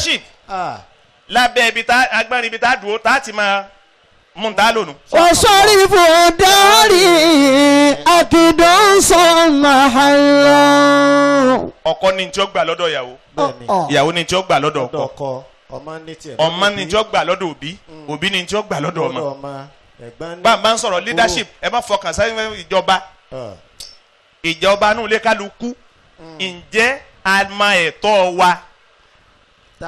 leadership lábẹ́ ibi tá agbárin ibi tá dúró tá ti máa mú ta lónìí. وصرف داري أكيد سمحلا. ọkọ ní tí ó gbà lọ́dọ̀ ìyàwó ìyàwó ní tí ó gbà lọ́dọ̀ ọkọ ọmọ ní tí ó gbà lọ́dọ̀ òbí òbí ní tí ó gbà lọ́dọ̀ ọmọ. bá ń sọ̀rọ̀ leadership ẹ má fọkàn sẹ́yìn ìjọba nù lé kálukú ǹjẹ́ a mọ ẹ̀tọ́ wa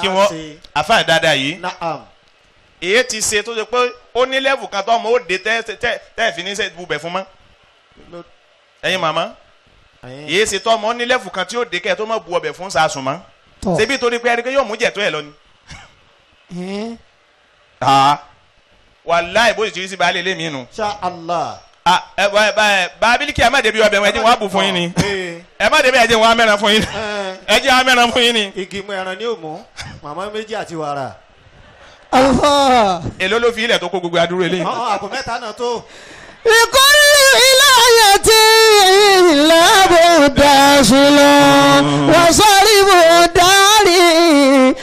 kí wọ́n àfáà dáadáa yìí èyí ti ṣe tó ṣe pé ó ní lẹ́fù kan tó ọmọ ó dé tẹ́ fi ní sẹ́ bubẹ̀ fún mọ́ ẹ̀yin màmá èyí ṣe tó ọmọ ó ní lẹ́fù kan tí ó dé kẹ́ tó mọ̀ bu ọbẹ̀ fún sàásùn mọ́ ṣebí torí pé ẹ̀ríkẹ́ yóò mú jẹ̀tọ́ ẹ̀ lọ ni. wàláì bó ṣe sí baálé lé mi nù. bábílíkì ẹ má débi ọbẹ̀ wọn ẹ jẹ́ wọn á bù fún yín ni ẹ má débi ẹ jẹ́ wọn á mẹ́ran fún yín ni ẹ jẹ́ wọn á mẹ́ran fún yín ni. igi mú ẹran ní òmù màmá méjì àti wàrà. èló ló fi ilẹ̀ tó kó gbogbo adúrú eléyìí. àpò mẹ́ta náà tó. لكل ولاية لابد سلام وصرف داري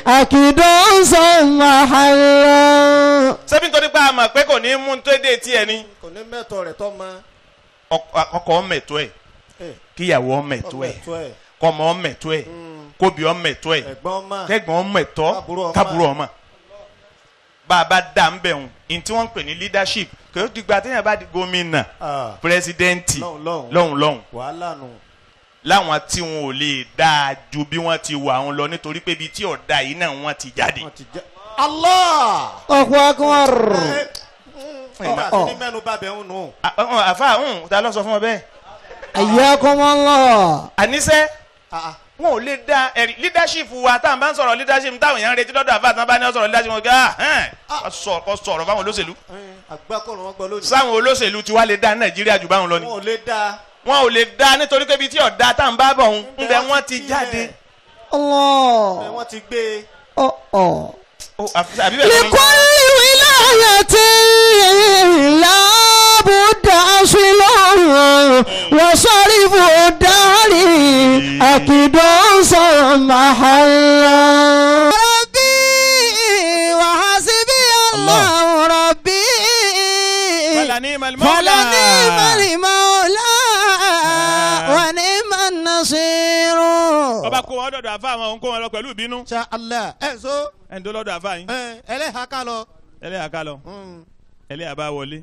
أكيد سمحلا. sẹ́bí nítorí pé a mọ̀ pé kò ní mú tó dé tiẹ̀ ni. kò ní mẹ́tọ̀ rẹ̀ tọ́ ma. ọkọ mẹ̀tọ́ ẹ̀ kíyàwó mẹ̀tọ́ ẹ̀ kọ́mọ mẹ̀tọ́ ẹ̀ kóbi mẹ̀tọ́ ẹ̀ kẹ́gbọ́n mẹ̀tọ́ kábúrò ọmọ. bá a bá dá ń bẹ̀ hùn ní tí wọ́n ń pè ní leadership kò dìgbà téèyàn bá di gómìnà pírẹsidẹ́ǹtì lọ́hùn wàhálà nù. láwọn tí wọn ò lè dáa ju bí wọ́n ti wà wọn lọ nítorí pé ibi tí ọ̀dà yìí náà wọ́n ti jáde. Allah. Allahu Akbar. ní mẹ́nu bá bẹ̀ ń nù. àfa ta ló sọ fún ọ bẹ́ẹ̀. Ayyakumullah. àníṣe wọn ò lè dá ẹ̀rí leadership wa táwọn bá ń sọ̀rọ̀ leadership táwọn èèyàn ń retí lọ́dọ̀ àfa àtàwọn bá ní sọ̀rọ̀ leadership wọn gbà kọ́ sọ̀rọ̀ fáwọn olóṣèlú. àgbákọ̀rọ̀ wọn gbọ́ lónìí. sáwọn olóṣèlú ti wá lè dá Nàìjíríà jù báwọn lọ ni. wọn ò lè dá nítorí pé ibi tí ọ̀dà táwọn bá bọ̀ ń bẹ wọ́n ti jáde. Allah. wọ́n ti gbé. لكل ولاية لابد سلام وصرف داري أكيد سمحلا. ربي وحسبي الله ربي فلنعم المولى ونعم النصير. ọba kó wọn dọ̀dọ̀ àfa àwọn kó wọn lọ pẹ̀lú ìbínú. Insha Allah. so. ẹ̀ ń tó lọ́dọ̀ àfa yín. ẹlẹ́hàá ká lọ. ẹlẹ́hàá ká lọ. ẹlẹ́hàá bá wọlé.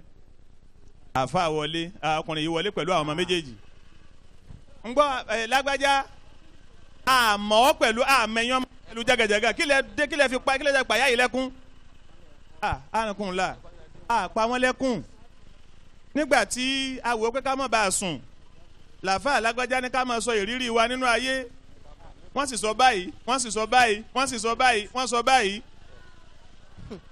àfa wọlé ọkùnrin yìí wọlé pẹ̀lú àwọn ọmọ méjèèjì. ń gbọ́ lágbájá àmọ́ pẹ̀lú àmẹ́yàn pẹ̀lú jẹ́gẹ̀jẹ̀gẹ̀ kí lẹ fi pa kí lẹ pàyà yìí lẹ́kún. àrùnkùn la pa wọ́n lẹ́kún. nígbà tí a wò ó pé ká má bàa sùn làfà lágbájá ní ká máa sọ ìrírí wa nínú ayé wọ́n sì sọ báyìí wọ́n sì sọ báyìí wọ́n sì sọ báyìí wọ́n sọ báyìí.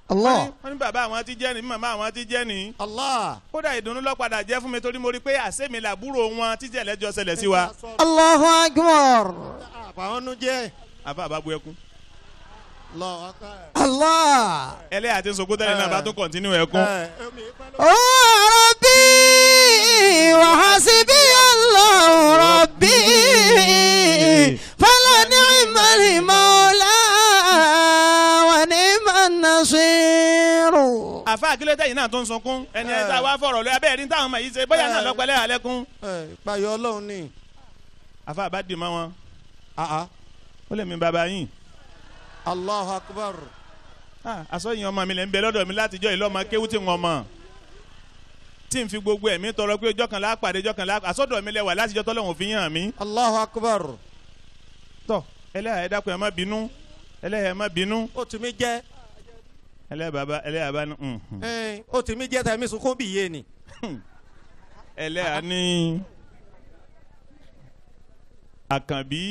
Allah. wọ́n ní bàbá àwọn ti jẹ́ ni màmá àwọn ti jẹ́ ni. Allah. kódà ìdùnnú ló padà jẹ́ fún mi torí mo rí pé àsèmi làbúrò wọn títí ẹlẹ́jọ́ ṣẹlẹ̀ sí wa. Allahu Akbar. àbáwọn nu jẹ́. àbá àbábu ẹkún. Allah. ẹlẹ́yà àti sọ̀kú tẹ́lẹ̀ náà bá tún kọ̀ntínú ẹkún. Rabbi wa hasbi Allah Rabbi fala ni'mal mawla wa ni'man nasir. àfa àkílẹ̀ tẹ̀yìn náà tó ń sunkún ẹni ẹ̀ tá a wá fọ̀rọ̀ lọ abẹ́rẹ́ ní táwọn ọmọ yìí ṣe bóyá náà lọ́pẹ́lẹ́ àlẹ́kún. ìpayọ̀ Ọlọ́run ni. àfa àbá dì mọ́ wọn. ó lè mi bàbá yín. Allahu Akbar. àsọyìn ọmọ mi lè ń bẹ lọ́dọ̀ mi látijọ́ ìlọ́mọ kéwú tí wọ́n mọ̀ tí n fi gbogbo ẹ̀mí tọrọ pé ọjọ́ kan lápàdé ọjọ́ kan lápàdé àsọdọ̀ mi lẹ́wà látijọ́ tọ́lọ́hún fi hàn mí. Allahu Akbar. tọ́ ẹlẹ́yà ẹ dákun ẹ má bínú ẹlẹ́yà ẹ má bínú. ó tì mí jẹ́. ẹlẹ́yà bá ní. ó tì mí jẹ́ tàbí sunkún bí iye ni. ẹlẹ́yà ní Àkànbí.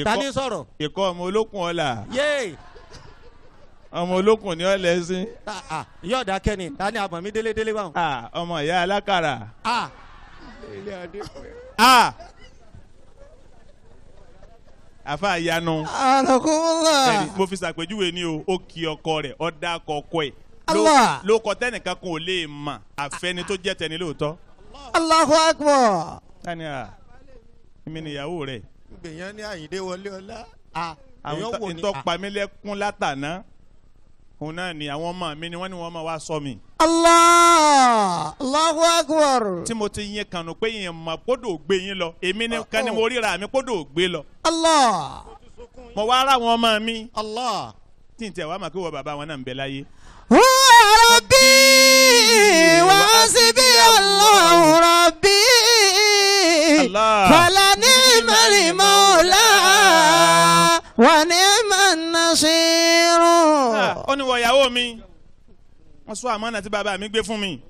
tani sọ̀rọ̀. ikọ̀ ọmọ olókùn ọ̀la. yéé. ọmọ olókùn ni ọ lẹ́sìn. yóò dá kẹ́ni tani àbọ̀mí délédélé báwọn. ọmọ ìyá alákàrà. àfa ìyanu. anakunla. mo fi ṣàpèjúwe ni o ó kí ọkọ rẹ̀ ó dá kọkọ ẹ̀. Allah. ló kọ tẹnìkan kan ò lè mọ̀ àfẹni tó jẹ́ tẹni lóòótọ́. Allahu Akbar. tani èmi nìyàwó rẹ̀. gbèyàn ní Àyìndé wọlé ọlá. Àyàn wò ní. ìtọ́ pamílẹ́kún látàná òun náà ni àwọn ọmọ mi ni wọ́n ní wọ́n máa wá sọ mi. Allah, Allahu Akbar. tí mo ti yín kànú pé yín mọ̀ kódò gbé yín lọ èmi ní kan ni mo ríra mi kódò gbé lọ. Allah. mo wá ara àwọn ọmọ mi Allah. tí n tẹ̀ wá mà kí wọ́n bàbá wọn náà ń bẹ láyé. Huwa Rabbi wa hasbi Allahu Rabbi. Allah. Fala ni'mal mawla wa ni'man nasir. ó ní wọ ìyàwó mi wọ́n sọ àmánà tí bàbá mi gbé fún mi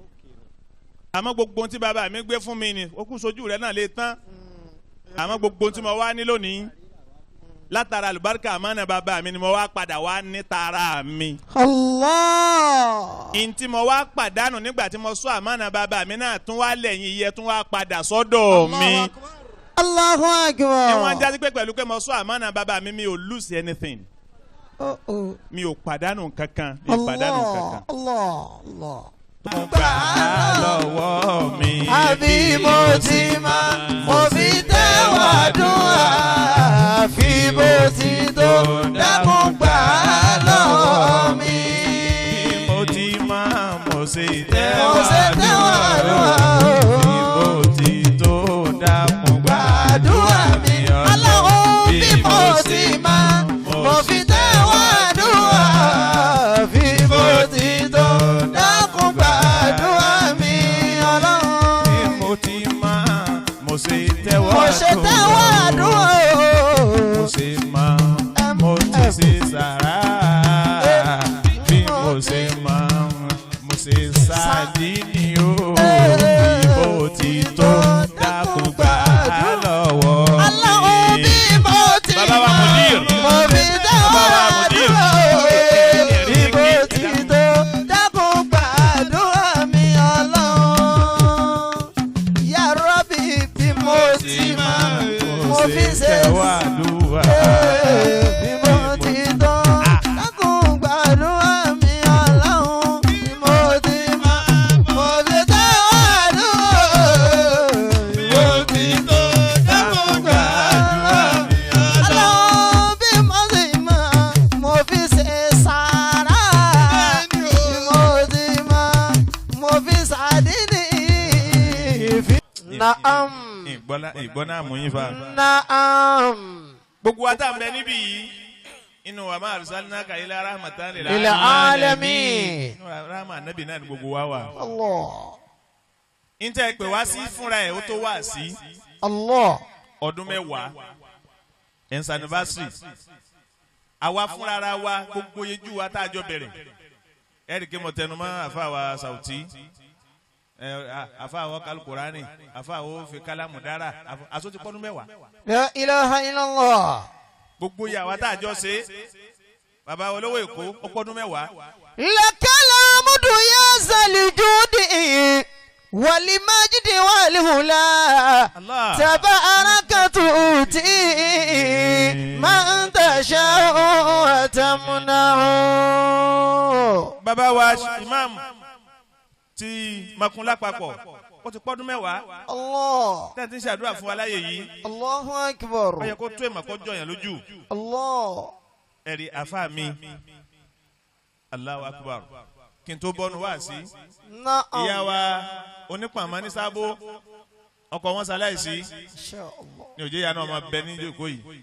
àmọ́ gbogbo ohun tí bàbá mi gbé fún mi ni ó kù sójú rẹ̀ náà lè tán àmọ́ gbogbo ohun tí mo wá ní lónìí látara àlùbáríkà àmánà bàbá mi ni mo wá padà wá ní tara mi. Allah. ìyìn tí mo wá pàdánù nígbà tí mo sọ àmánà bàbá mi náà tún wá lẹ́yìn iye tún wá padà sọ́dọ̀ mi. Allahu Akbar. ẹ wọ́n ń jásí pé pẹ̀lú pé mo sọ àmánà bàbá mi mi ò lose anything mi ò pàdánù kankan mi ò pàdánù kankan. Allah. gbà lọ́wọ́ mi. àbí mo ti máa mo fi tẹ́wà dùn àfi bó ti tó dákun gbà lọ́wọ́ mi. bí mo ti máa mo ṣe mo tẹ́wà ṣe tẹ́wà dùn bí mo ti tó dákun àdúrà mi. aláwo bí mo ti máa mo fi tẹ́wà dùn àfi bó ti tó dákun gbàdúrà mi ọlọ́run. bí mo ti máa mo ṣe tẹ́wà mo ṣe tẹ́wà àdúrà mo ṣe máa mo ti ṣe sàrà bí mo ṣe máa mo ṣe sáàdì ni ó bí mo ti tó dákun gbà lọ́wọ́ aláwo bí mo ti Bàbá wa máa Mudir. mo fi tẹ́wà Bàbá wa Mudir. àdúrà bí mo ti tó dákun gbàdúrà mi ọlọ́run. Ya Rabbi bí mo ti máa mo fi ṣe tẹ́wà dùwà. bí mo ti tó dákun gbàdúrà mi ọlọ́run. Bí mo ti máa mo fi tẹ́wà àdúrà bí mo ti tó dákun gbàdúrà mi ọlọ́run. Bí mo ti máa mo fi ṣe sàrà bí mo ti máa mo fi ṣàdínì. Naam. ìgbọ́n náà mú yín fa. Naam. gbogbo wa tá à ń bẹ níbí yìí inú wa máa arsalnaka ila rahmatan Lil alamin. inú rahma nabi náà ni gbogbo wa wà. Allah. n tẹ́ pè wá sí fúnra ẹ̀ ó tó wá sí Allah. ọdún mẹ́wàá ẹ̀ǹsì anniversary àwa fúnra ara wa gbogbo yejú wa tá a jọ bẹ̀rẹ̀ ẹ̀rì kí mo tẹnu mọ́ àfa wa Sauti àfa wa Al-Qur'ani àfa wa fi kálámù dára aṣọ ti pọ́dún mẹ́wàá La ilaha illallah. gbogbo yàwá tá a jọ ṣe bàbá olówó Èkó ó pọ́dún mẹ́wàá. Lakala mudu ya zalijudi wali majidi wali hula. Allah. Tabaraka tuti man tasha'u wa tamna'u. bàbá wa imam ti makun lápapọ̀ ó ti pọ́dún mẹ́wàá Allah. tẹ́ẹ̀ tí ń ṣàdúrà fún wa láyé yìí Allahu akbar. ó yẹ kó tó èèmọ̀ kó jọyàn lójú Allah. ẹ̀rí àfa mi Allahu akbar kí n tó bọ́nu wá sí Na'am. ìyá wa onípàmọ́ ní sábó ọkọ wọn ṣaláìsí Inshallah. ní òjé ìyá náà máa bẹ ní ìjókòó yìí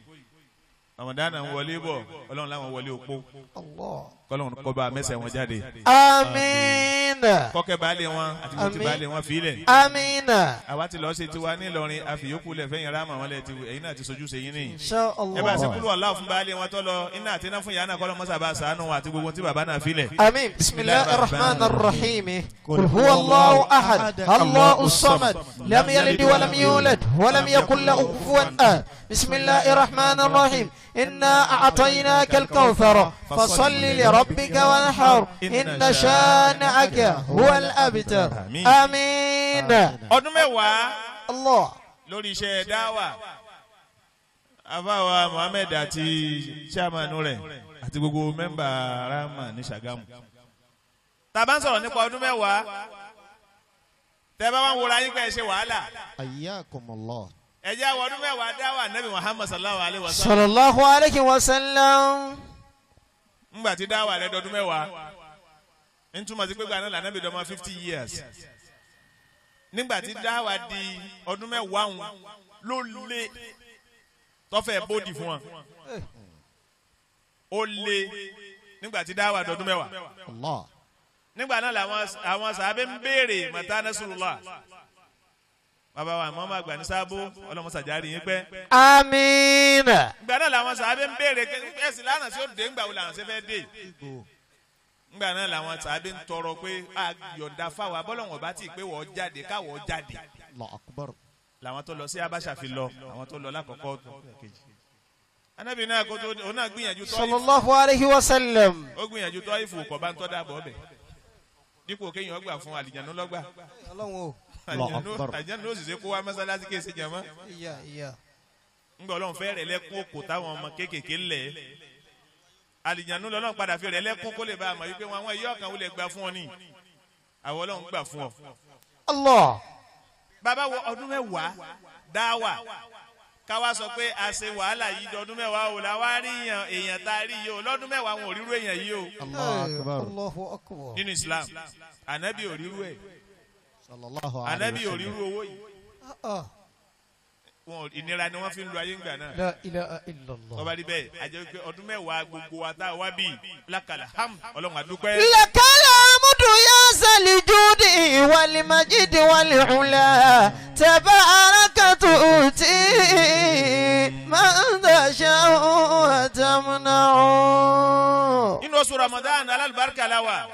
Ramadan ń wọlé bọ̀ Ọlọ́run láwọn wọlé opó Allah. kọ́lọ́run kó bá mẹ́sẹ̀ wọn jáde Àmín. kọ́kẹ́ baálé wọn àti gbòtí Àmín. baálé wọn fílẹ̀. Àmín. àwa ti lọ ṣe tiwa ní Ìlọrin àfìyókù lẹ fẹyìn ráàmà wọn lẹ ti ẹ̀yin náà ti sojú sẹ́yìn ní. Inshallah. ẹ bá ṣe kúrò ọlá fún baálé wọn tó lọ iná àti iná fún ìyá náà kọlọ mọsàbà sànù àti gbogbo tí bàbá náà filẹ. آمين بسم الله الرحمن الرحيم قل هو الله أحد الله الصمد لم يلد ولم يولد ولم يكن له كفوا أحد بسم الله الرحمن الرحيم إنا أعطيناك الكوثر فصل لربك وانحر إن شانئك هو الأبتر آمين ọdún mẹ́wàá الله lórí iṣẹ́ dáwà àfàwà Muhammed àti sàmánu rẹ̀ àti gbogbo mẹ́mbà ráàmà ní Ṣàgámù. tá a bá ń sọ̀rọ̀ nípa ọdún mẹ́wàá tẹ́ bá wọn wòra yín pé ẹ ṣe wàhálà حياكم الله ẹ jẹ́ àwọn ọdún mẹ́wàá dáwà Nabi Muhammad sallallahu alaihi wasallam. sallallahu alaihi wasallam. ńgbà tí dáwà rẹ̀ dọdún mẹ́wàá ń túmọ̀ sí pé gbà náà lànàbì dọ́mọ 50 years. nígbà tí dáwà di ọdún mẹ́wàá òun ló lé tọ́fẹ̀ bódì fún wọn. ó lé nígbà tí dáwà dọdún mẹ́wàá. Allah. nígbà náà àwọn sàábé ń béèrè mata nasrullah. bàbá wa mọ́mọ́ àgbà ní sábó ọlọ́mọsàjárì yín pẹ́. àmín. nígbà náà làwọn sàábé ń béèrè ẹ̀sìn lánàá tí ó dé ńgbà wo làwọn ṣe fẹ́ dé. nígbà náà làwọn sàábé ń tọrọ pé àyọ̀ǹda fáwọn abọ́lọ́wọ̀n bá ti pé wọ́n jáde káwọ́ jáde. Allahu akbar. làwọn tó lọ sí Abáṣà fi lọ àwọn tó lọ lákọ̀ọ́kọ́ kejì. Ànábì náà kó tó òun náà gbìyànjú tọ́ sallallahu alaihi wasallam. ó gbìyànjú tọ́ ìfò kọ̀ bá ń tọ́ dàbọ̀ ọbẹ̀ dípò kéèyàn ọgbà fún àlìjánu lọ́gbà ọlọ́run o. àlìjánu ló sì ṣe kó wá mọ́sálásí kéèsì jàmọ́. ìyá. ńgbà Ọlọ́run fẹ́ rẹ̀ lẹ́kún òkò táwọn ọmọ kéékèèké lẹ̀ àlìjánu lọ́lọ́run padà fi rẹ̀ lẹ́kún kó lè bá a mọ̀ wípé wọn àwọn ẹ̀yọ́ ọ̀kan wọlé gbà fún ọ ní àwọn Ọlọ́run gbà fún ọ. Allah. bàbá wo ọdún mẹ́wàá dáwà káwá sọ pé a ṣe wàhálà yìí dọdún mẹ́wàá o làwa rí èèyàn tá a rí yìí o lọ́dún mẹ́wàá wọn ò rírú èèyàn yìí o. Allahu akbar. nínú Islam ànábì ò rírú ẹ̀ Sallallahu alaihi wasallam. ànábì ò rírú owó yìí wọn ìnira ni wọ́n fi ń lo ayé ńgbà náà. la ilaha illallah. tọ́ba rí bẹ́ẹ̀ a jẹ́ pé ọdún mẹ́wàá gbogbo wa tá a wá bí lákàlà ham Ọlọ́run àdúpẹ́. lakala amudu ya salijudi walimajidi walihula tabarakatu uti mandashahu atamnau. inú oṣù Ramadan alálùbáríkà la wà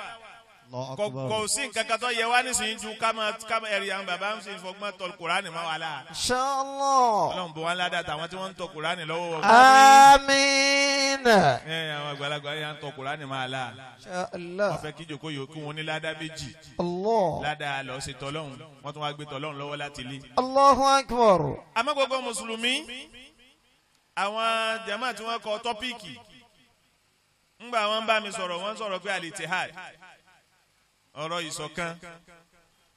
Allahu kò akbar. sí nǹkan kan tó yẹ wá nísìnyí ju káma ẹ̀rí àwọn bàbá ń sin fọgbọ́n tọ Kùránì mọ́ wa la. inshallah. Ọlọ́run bọ̀ wá ládàá tàwọn tí wọ́n ń tọ Kùránì lọ́wọ́. àmín. àwọn àgbàlagbà yẹn ń tọ Kùránì mọ́ la. inshallah. wọ́n fẹ́ kí jòkó yòókù wọn ní ládàá méjì. Allah. ládàá lọ sí tọ́lọ́hún wọ́n tún wá gbé tọ́lọ́hún lọ́wọ́ láti lé. Allahu akbar. àmọ́ gbogbo mùsùlùmí àwọn jama tí wọ́n kọ tọ́píìkì ńgbà wọ́n bá mi sọ̀rọ̀ wọ́n sọ̀rọ̀ pé al-ittihad ọ̀rọ̀ ìṣọ̀kan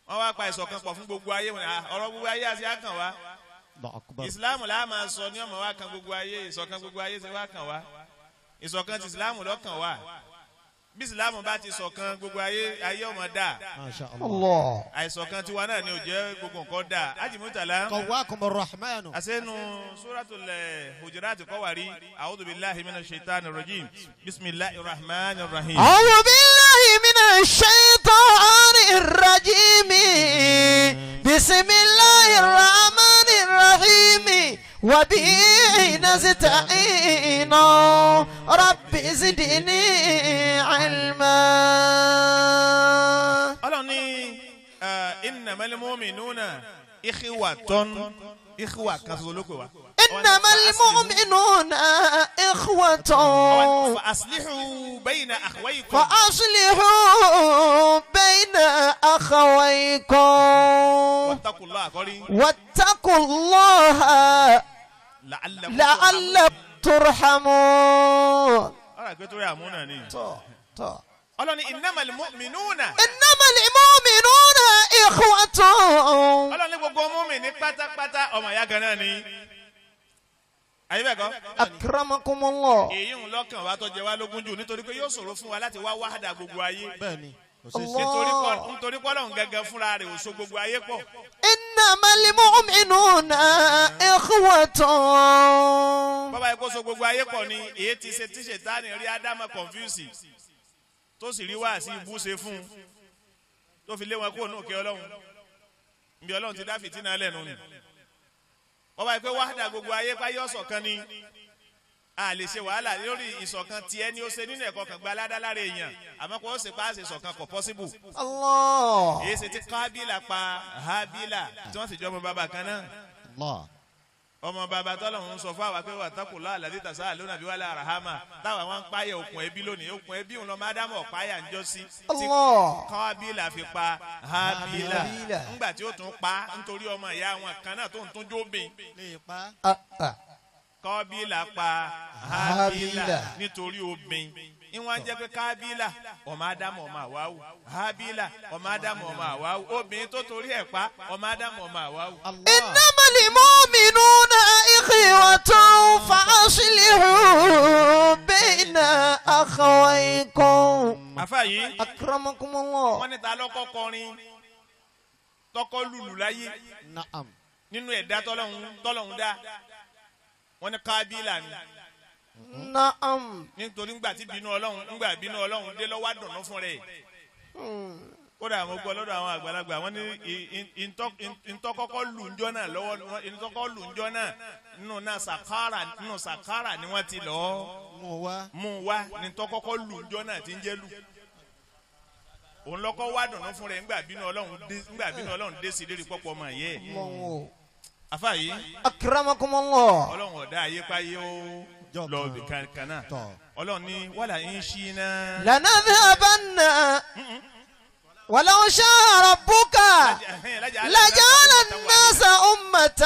wọ́n wá pa ìṣọ̀kan pọ̀ fún gbogbo ayé ọ̀rọ̀ gbogbo ayé àti àkàn wá Allahu akbar. ìsìláàmù la máa sọ ní ọmọ wa kan gbogbo ayé ìṣọ̀kan gbogbo ayé ti wá kàn wá ìṣọ̀kan ti ìsìláàmù lọ́kàn wá bí ìsìláàmù bá ti ṣọ̀kan gbogbo ayé ọmọ dà Masha Allah. Allah. àìṣọ̀kan tiwa náà ni ò jẹ́ gbogbo nǹkan dà Ajimutala Qawwakumur rahmanu. asenu suratul Hujurat kọwari a'udhu billahi minash shaitanir rajim bismillahir rahmanir rahim. أعوذ بالله من الشيطان الرجيم بسم الله الرحمن الرحيم وبه نستعين رب زدني علما. Ọlọ́run ní innamal mu'minuna ikhwatun ikhwa kan ṣoṣo ló pè wá. إنما المؤمنون إخوة فأصلحوا بين أخويكم فأصلحوا بين أخويكم واتقوا الله قولي واتقوا الله لعلكم ترحمون. ọ̀rọ̀ àgbẹ̀ tó rí àmúnà ni. طه. Ọlọ́run ní innamal mu'minuna. إنما المؤمنون إخوة. Ọlọ́run ní gbogbo mùmínì pátápátá ọmọ ìyá kan náà ni. Àyè bẹ́ẹ̀ kọ́. أكرمكم الله. èyí ń lọ́kàn wa tó jẹ wá lógún jù nítorí pé yóò ṣòro fún wa láti wá wáhádà gbogbo ayé. Bẹ́ẹ̀ni. Allah. nítorí pọ́lọ́hún gẹ́gẹ́ fúnra rẹ̀ ò so gbogbo ayé pọ̀. إنما المؤمنون إخوة. bọ́bá yẹ kó so gbogbo ayé pọ̀ ni èyí ti ṣe tíṣe tání rí ádámà confuse tó sì rí wá sí ibú ṣe fún un tó fi lé wọn kó nù kí Ọlọ́run ibi Ọlọ́run ti dá fìtínà lẹ́nu ni. bọ́bá yẹ pé wáhádà gbogbo ayé fáyé ọ̀ṣọ̀kan ni a lè ṣe wàhálà lórí ìṣọ̀kan tiẹ̀ ni ó ṣe nínú ẹ̀kọ́ kan gba aládá lára èèyàn àmọ́ kó o ṣe pa á ṣe ìṣọ̀kan kò possible. Allah. èyí ṣe ti Kábílà pa Hábílà tí wọ́n sì jọ ọmọ bàbá kan náà. Allah. ọmọ bàbá tọ́lọ́run sọ fún àwa pé wattaqullah alladhi tasaaluna bihi wal arhama táwa wọn ń páyà okùn ẹbí lónìí okùn ẹbí òun lọ́mọ ádámù ọ̀páyà ń jọ sí. tí Allah. Kábílà fi pa Hábílà Hábílà. ńgbà tí ó tún pa nítorí ọmọ ìyá wọn kan náà tó ń tún jóbìn. Lè pa. Ah. Kábílà pa Hábílà. Hábílà nítorí obìn ìwọ̀n jẹ́ pé kábílà ọmọ ádámù ọmọ àwáwù hábílà ọmọ ádámù ọmọ àwáwù obìnrin tó torí ẹ̀ pa ọmọ ádámù ọmọ àwáwù. إنما المؤمنون إخوة فأصلحوا بين أخويكم. àfà yìí أكرمكم الله. wọ́n ní ta lọ́kọ́ kọrin tọkọ lùlù láyé نعم. nínú ẹ̀dá tọ́lọ́hún dá wọ́n ní kábílà ni. نعم. nítorí ńgbà bínú ọlọ́run dé lọ́wọ́ àdùnnú fún rẹ̀ kódà mo gbọ́ lọ́dọ̀ àwọn àgbàlagbà wọ́n ní ìtọ́kọ́kọ́ lù ńjọ́ náà nínú sàkárà ni wọ́n ti lọ́ọ́ mú wá ní tọ́kọ́kọ́ lù ńjọ́ náà ti ń jẹ́ lù òun lọ́kọ́ wá dùnnú fún rẹ̀ ńgbà bínú ọlọ́run dé sí lérí pọ́pọ́ ọmọ yẹ àfà yìí أكرمكم الله. ọlọ́run ọ̀dá ayépáyé ó lọ ibì kan náà ọlọ́run ní wàlà ń ṣí náà. لنذهبن ولو شاء ربك لجعل الناس أمة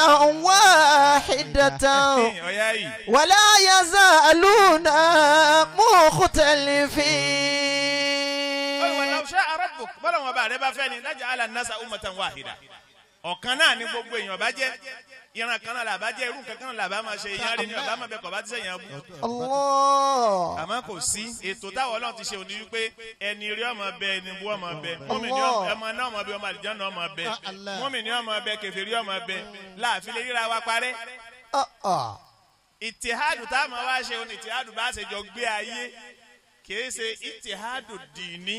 واحدة ولا يزالون مختلفين. ولو شاء ربك bọ́lá wọn bá rẹ bá fẹ́ ni لجعل الناس أمة واحدة ọ̀kan náà ni gbogbo èèyàn bá jẹ́ ìran kan náà làbá jẹ́ irú kankan náà làbá máa ṣe ìyá rẹ ni ọ̀bá máa bẹ kọ̀ bá ti sẹ́yìn abú. Allah. àmọ́ kò sí ètò táwọn ọlọ́run ti ṣe òní wípé ẹni rí ọmọ bẹ ẹni bú ọmọ bẹ mọ́mì ní ọmọ náà ọmọ bẹ ọmọ àlìjá náà ọmọ bẹ mọ́mì ní ọmọ bẹ kèfèrí ọmọ bẹ láàfin lè ríra wa parẹ́. ìtìhádù táwọn wá ṣe òní ìtìhádù bá ṣe jọ gbé ayé kìí ṣe ìtìhádù dìní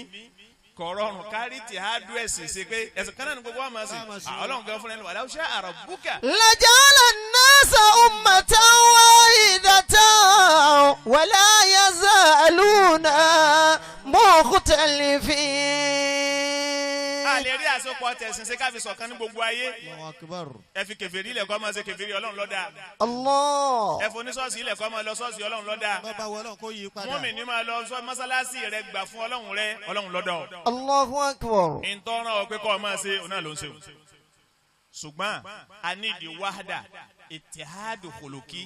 kọ̀rọ̀rùn kárí tìhádù ẹ̀sìn ṣe pé ẹ̀sìn kan náà ni gbogbo wa máa sìn ọlọ́run gan fúnra ẹni wà láwùjọ àràbùkà. لجعل الناس أمة واحدة ولا يزالون مختلفين. a lè rí àsopọ̀ tẹ̀sìn ṣe káfí ṣọ̀kan ní gbogbo ayé. ẹ fi kèfèrí ilẹ̀ kọ́ máa ṣe kèfèrí ọlọ́run lọ́dà. Allah. ẹ fò ní ṣọ́ọ̀ṣì ilẹ̀ kọ́ máa lọ ṣọ́ọ̀ṣì ọlọ́run lọ́dà. mọ́mì ní máa lọ mọ́sálásì rẹ gbà fún ọlọ́run rẹ ọlọ́run lọ́dọ̀. Allahu akbar. ìtọ́ràn ọ pé kọ́ ọ máa ṣe òun náà ló ń ṣe o. ṣùgbọ́n a ní ìdí wáhádà ìtìhádù kòlókì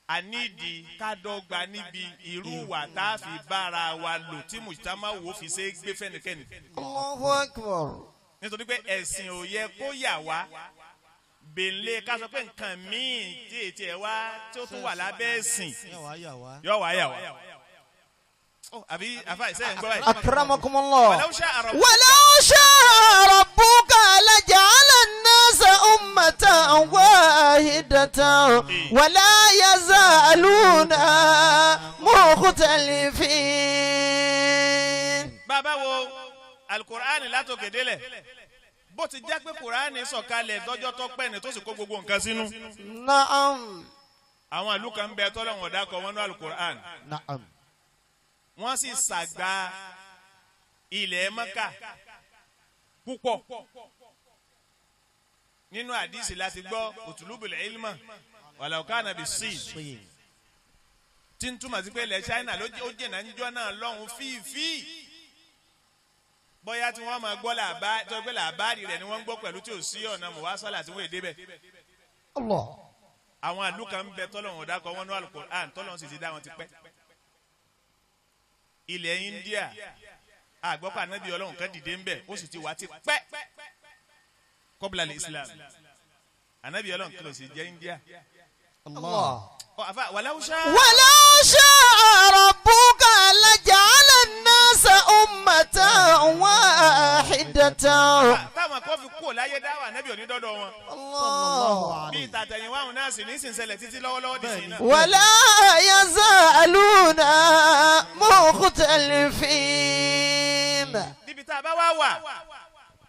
a ní ìdí kádọ́gba níbi irú wà tá a fi bára wa lò tí mùsùlùmá wo fi ṣe é gbé fẹ́nikẹ́ni. Allahu akbar. nítorí pé ẹ̀sìn ò yẹ kó yà wá bèlè ká sọ pé nǹkan míì tí ètí ẹ̀ wá tí ó tún wà lábẹ́ ẹ̀sìn yọ wá yà wá. àbí àfa ìṣe ń gbọ́ báyìí. Akramakumullah. walau sha'a rabbuka. ولو شاء ربك لجعل الناس أمة واحدة ولا يزالون مختلفين. bàbá wo alukur'ani látòkè délẹ̀ bó ti jẹ́ pé kur'ani sọ̀kalẹ̀ dọ́jọ́ tó pẹ́ ni tó sì kó gbogbo nǹkan sínú. نعم. àwọn ìlú kan bẹ tọ́lọ́run ọ̀dà kọ wọn ní alukur'ani. نعم. wọ́n sì ṣàgbà ilẹ̀ Mẹ́kà púpọ̀ nínú àdìsí láti gbọ́ utulubul ilma walau kana bis-sin tí ń túmọ̀ sí pé ilẹ̀ China ló jìnnà níjọ́ náà lọ́hùn fífi bóyá tí wọ́n máa gbọ́ làbáàrí rẹ̀ ni wọ́n ń gbọ́ pẹ̀lú tí ò sí ọ̀nà mọ̀wásálà tí wọ́n èdè bẹ̀. Allah. àwọn àlù kan ń bẹ tọ́lọ́run ọ̀dà kọ wọn ní Al-Qur'an tọ́lọ́run sì ti dá wọn ti pẹ́. ilẹ̀ India àgbọ̀pọ̀ ànábì ọlọ́run kan dìde ń bẹ̀ ó sì ti wá ti pẹ́ kọ́bùlà Islam ànábì ọlọ́run kan ló sì jẹ́ India. Allah. walau sha'a ربك لجعل الناس أمة واحدة. táwọn kan fi kó láyé dáwà ànábì òní dọ́dọ̀ wọn. Allah. bí ìtàtẹ̀yìnwá àwọn náà sì ní ìsinsẹ̀lẹ̀ títí lọ́wọ́lọ́wọ́ dì sí náà. ولا يزالون مختلفين. níbi tá a bá wá wà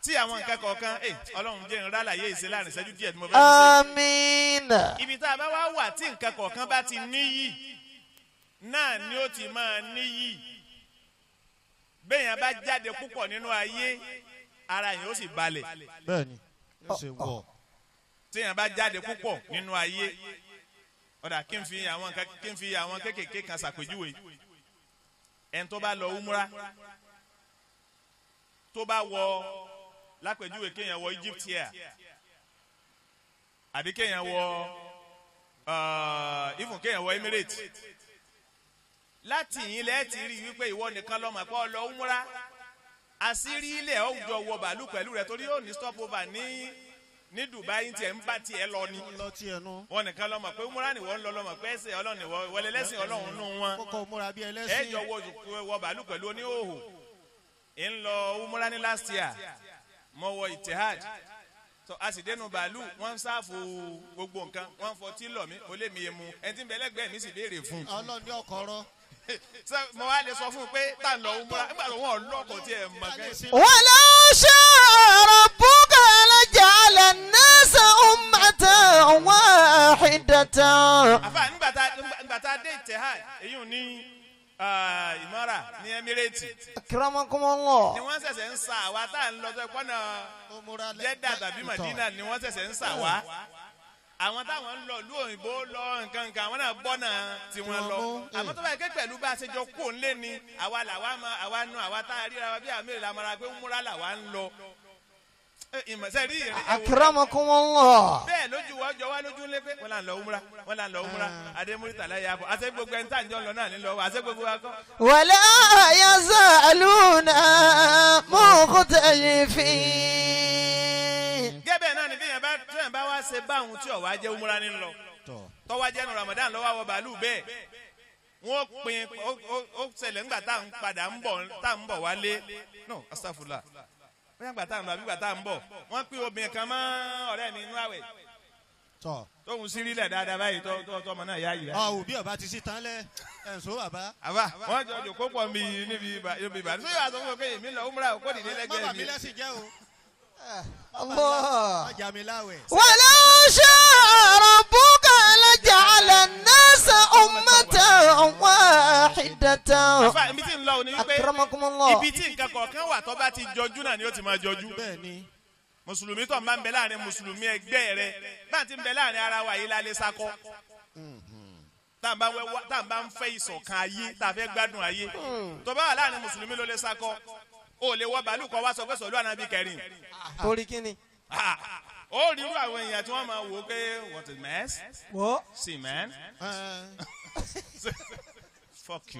tí àwọn nǹkan kọ̀ọ̀kan ọlọ́run jẹ́ ìrora àlàyé ìṣe láàrin ìṣẹ́jú díẹ̀ tí mo fẹ́ fi ṣe. آمين. ibi tá a bá wá wà tí nǹkan kọ̀ọ̀kan bá ti níyì náà ni ó ti máa níyì bẹ́ẹ̀yàn bá jáde púpọ̀ nínú ayé ara yẹn ó sì balẹ̀. bẹ́ẹ̀ni ó ṣe wọ̀. téèyàn bá jáde púpọ̀ nínú ayé ọ̀dà kí n fi àwọn kéékèèké kan ṣàpèjúwe ẹni tó bá lọ umra tó bá wọ lápèjúwe kéèyàn wọ Egypt here àbí kéèyàn wọ even kéèyàn wọ Emirates láti yín lẹ́ẹ̀ ti rí wípé ìwọ nìkan lọ́mọ pé ọlọ́ umra àṣírí ilẹ̀ ọ̀jọ̀ wọ bàálù pẹ̀lú rẹ̀ torí yóò ní stop over ní Dubai tiẹ̀ ń bá tiẹ̀ lọ ni lọ tiẹ̀ nu. wọn nìkan lọ́mọ pé umra ni wọ́n ń lọ lọ́mọ pé ẹsẹ̀ ọlọ́run wọlé lẹ́sìn ọlọ́run nù wọn kókó múra bí ẹlẹ́sìn. ẹ̀jọ̀ wọ bàálù pẹ̀lú oníhòòhò ń lọ umra ní last year mo wọ Itihad so a sì dénú bàálù wọ́n ń sáàfù gbogbo nǹkan wọ́n ń fọtí lọ mí mo lé mi yé mu ẹni tí ń bẹ lẹ́gbẹ̀ẹ́ mi sì béèrè fún un. ọlọ́ọ̀ni ọkọ̀ọ̀rọ̀. mo wá lè sọ fún un pé tá à ń lọ umra nígbà tó wọ́n lọ́kọ̀ tí ẹ̀ mọ̀ kẹ́. ولو شاء ربك لجعل الناس أمة واحدة. àfà nígbà tá a dé Itihad èyí ò ní Ìmárà ní Emirate أكرمكم الله. ni wọ́n ṣẹ̀ṣẹ̀ ń sa àwa tá à ń lọ sọ pọ́nà Jeddah tàbí Madina ni wọ́n ṣẹ̀ṣẹ̀ ń sa wá àwọn táwọn ń lọ ìlú òyìnbó lọ nǹkan àwọn náà bọ́nà tiwọn lọ àmọ́ tó bá yẹ kí pẹ̀lú bá a ṣe jọ kó ń lé ni àwa tá a ríra wa bí àmì ìlà mara pé múra làwa ń lọ ìmọ̀sẹ̀ rí ìrìn ẹ̀wọ̀ أكرمكم الله. bẹ́ẹ̀ lójú wa jọ wá lójú ńlẹ́ pé wọ́n là ń lọ umra adémúrítà láyé àbọ̀ àṣẹ gbogbo ẹni tá à ń jọ lọ náà ní lọ́wọ́ àṣẹ gbogbo wa kọ́. ولا يزالون مختلفين. gẹ́bẹ̀ náà ni bí yẹn bá wá ṣe báwọn tí ọ̀wá jẹ́ umra ní lọ tọ́wá jẹ́nu Ramadan lọ́wọ́ wọ bàálù bẹ́ẹ̀ wọ́n pin ó ṣẹlẹ̀ ńgbà tá à ń bọ̀ wálé no astagfirullah bóyá ńgbà tá à ń lọ àbí ńgbà tá à ń bọ̀ wọ́n pín obìnrin kan mọ́ ọ̀rẹ́ mi inú àwẹ̀ tóun sí rílẹ̀ dáadáa báyìí tọ́mọ náà yá yìí. òbí ọba ti sí tán lẹ ẹ̀sọ́ bàbá. àbá wọ́n jọ jò kó pọ̀ níbi ìbàdàn sóyè àti ọmọ kéye mi lọ umra kó dìde lẹ́gbẹ̀ẹ́ mi. má bàbí lẹ́sìn jẹ́ o. الله. ọjà mi láwẹ̀. ولو شاء ربك لجعل الناس أمة واحدة. àfà ibi tí ń lọ òní wípé أكرمكم الله. ibi tí nǹkan kọ̀ọ̀kan wà tó bá ti jọjú náà ni ó ti máa jọjú. bẹ́ẹ̀ni. mùsùlùmí tó ń bá ń bẹ láàrin mùsùlùmí ẹgbẹ́ rẹ bá ti ń bẹ láàrin ara wa yìí lálẹ́ sakọ. tá à ń bá ń fẹ́ ìṣọ̀kan ayé tá a fẹ́ gbádùn ayé tó bá wà láàrin mùsùlùmí ló lè sakọ o lè wọ bàálù kọ wá sọ pé sọlú ànábì kẹrin. torí kíni. ó rí irú àwọn èèyàn tí wọ́n máa wò ó pé what is mess. wo. see man. fuck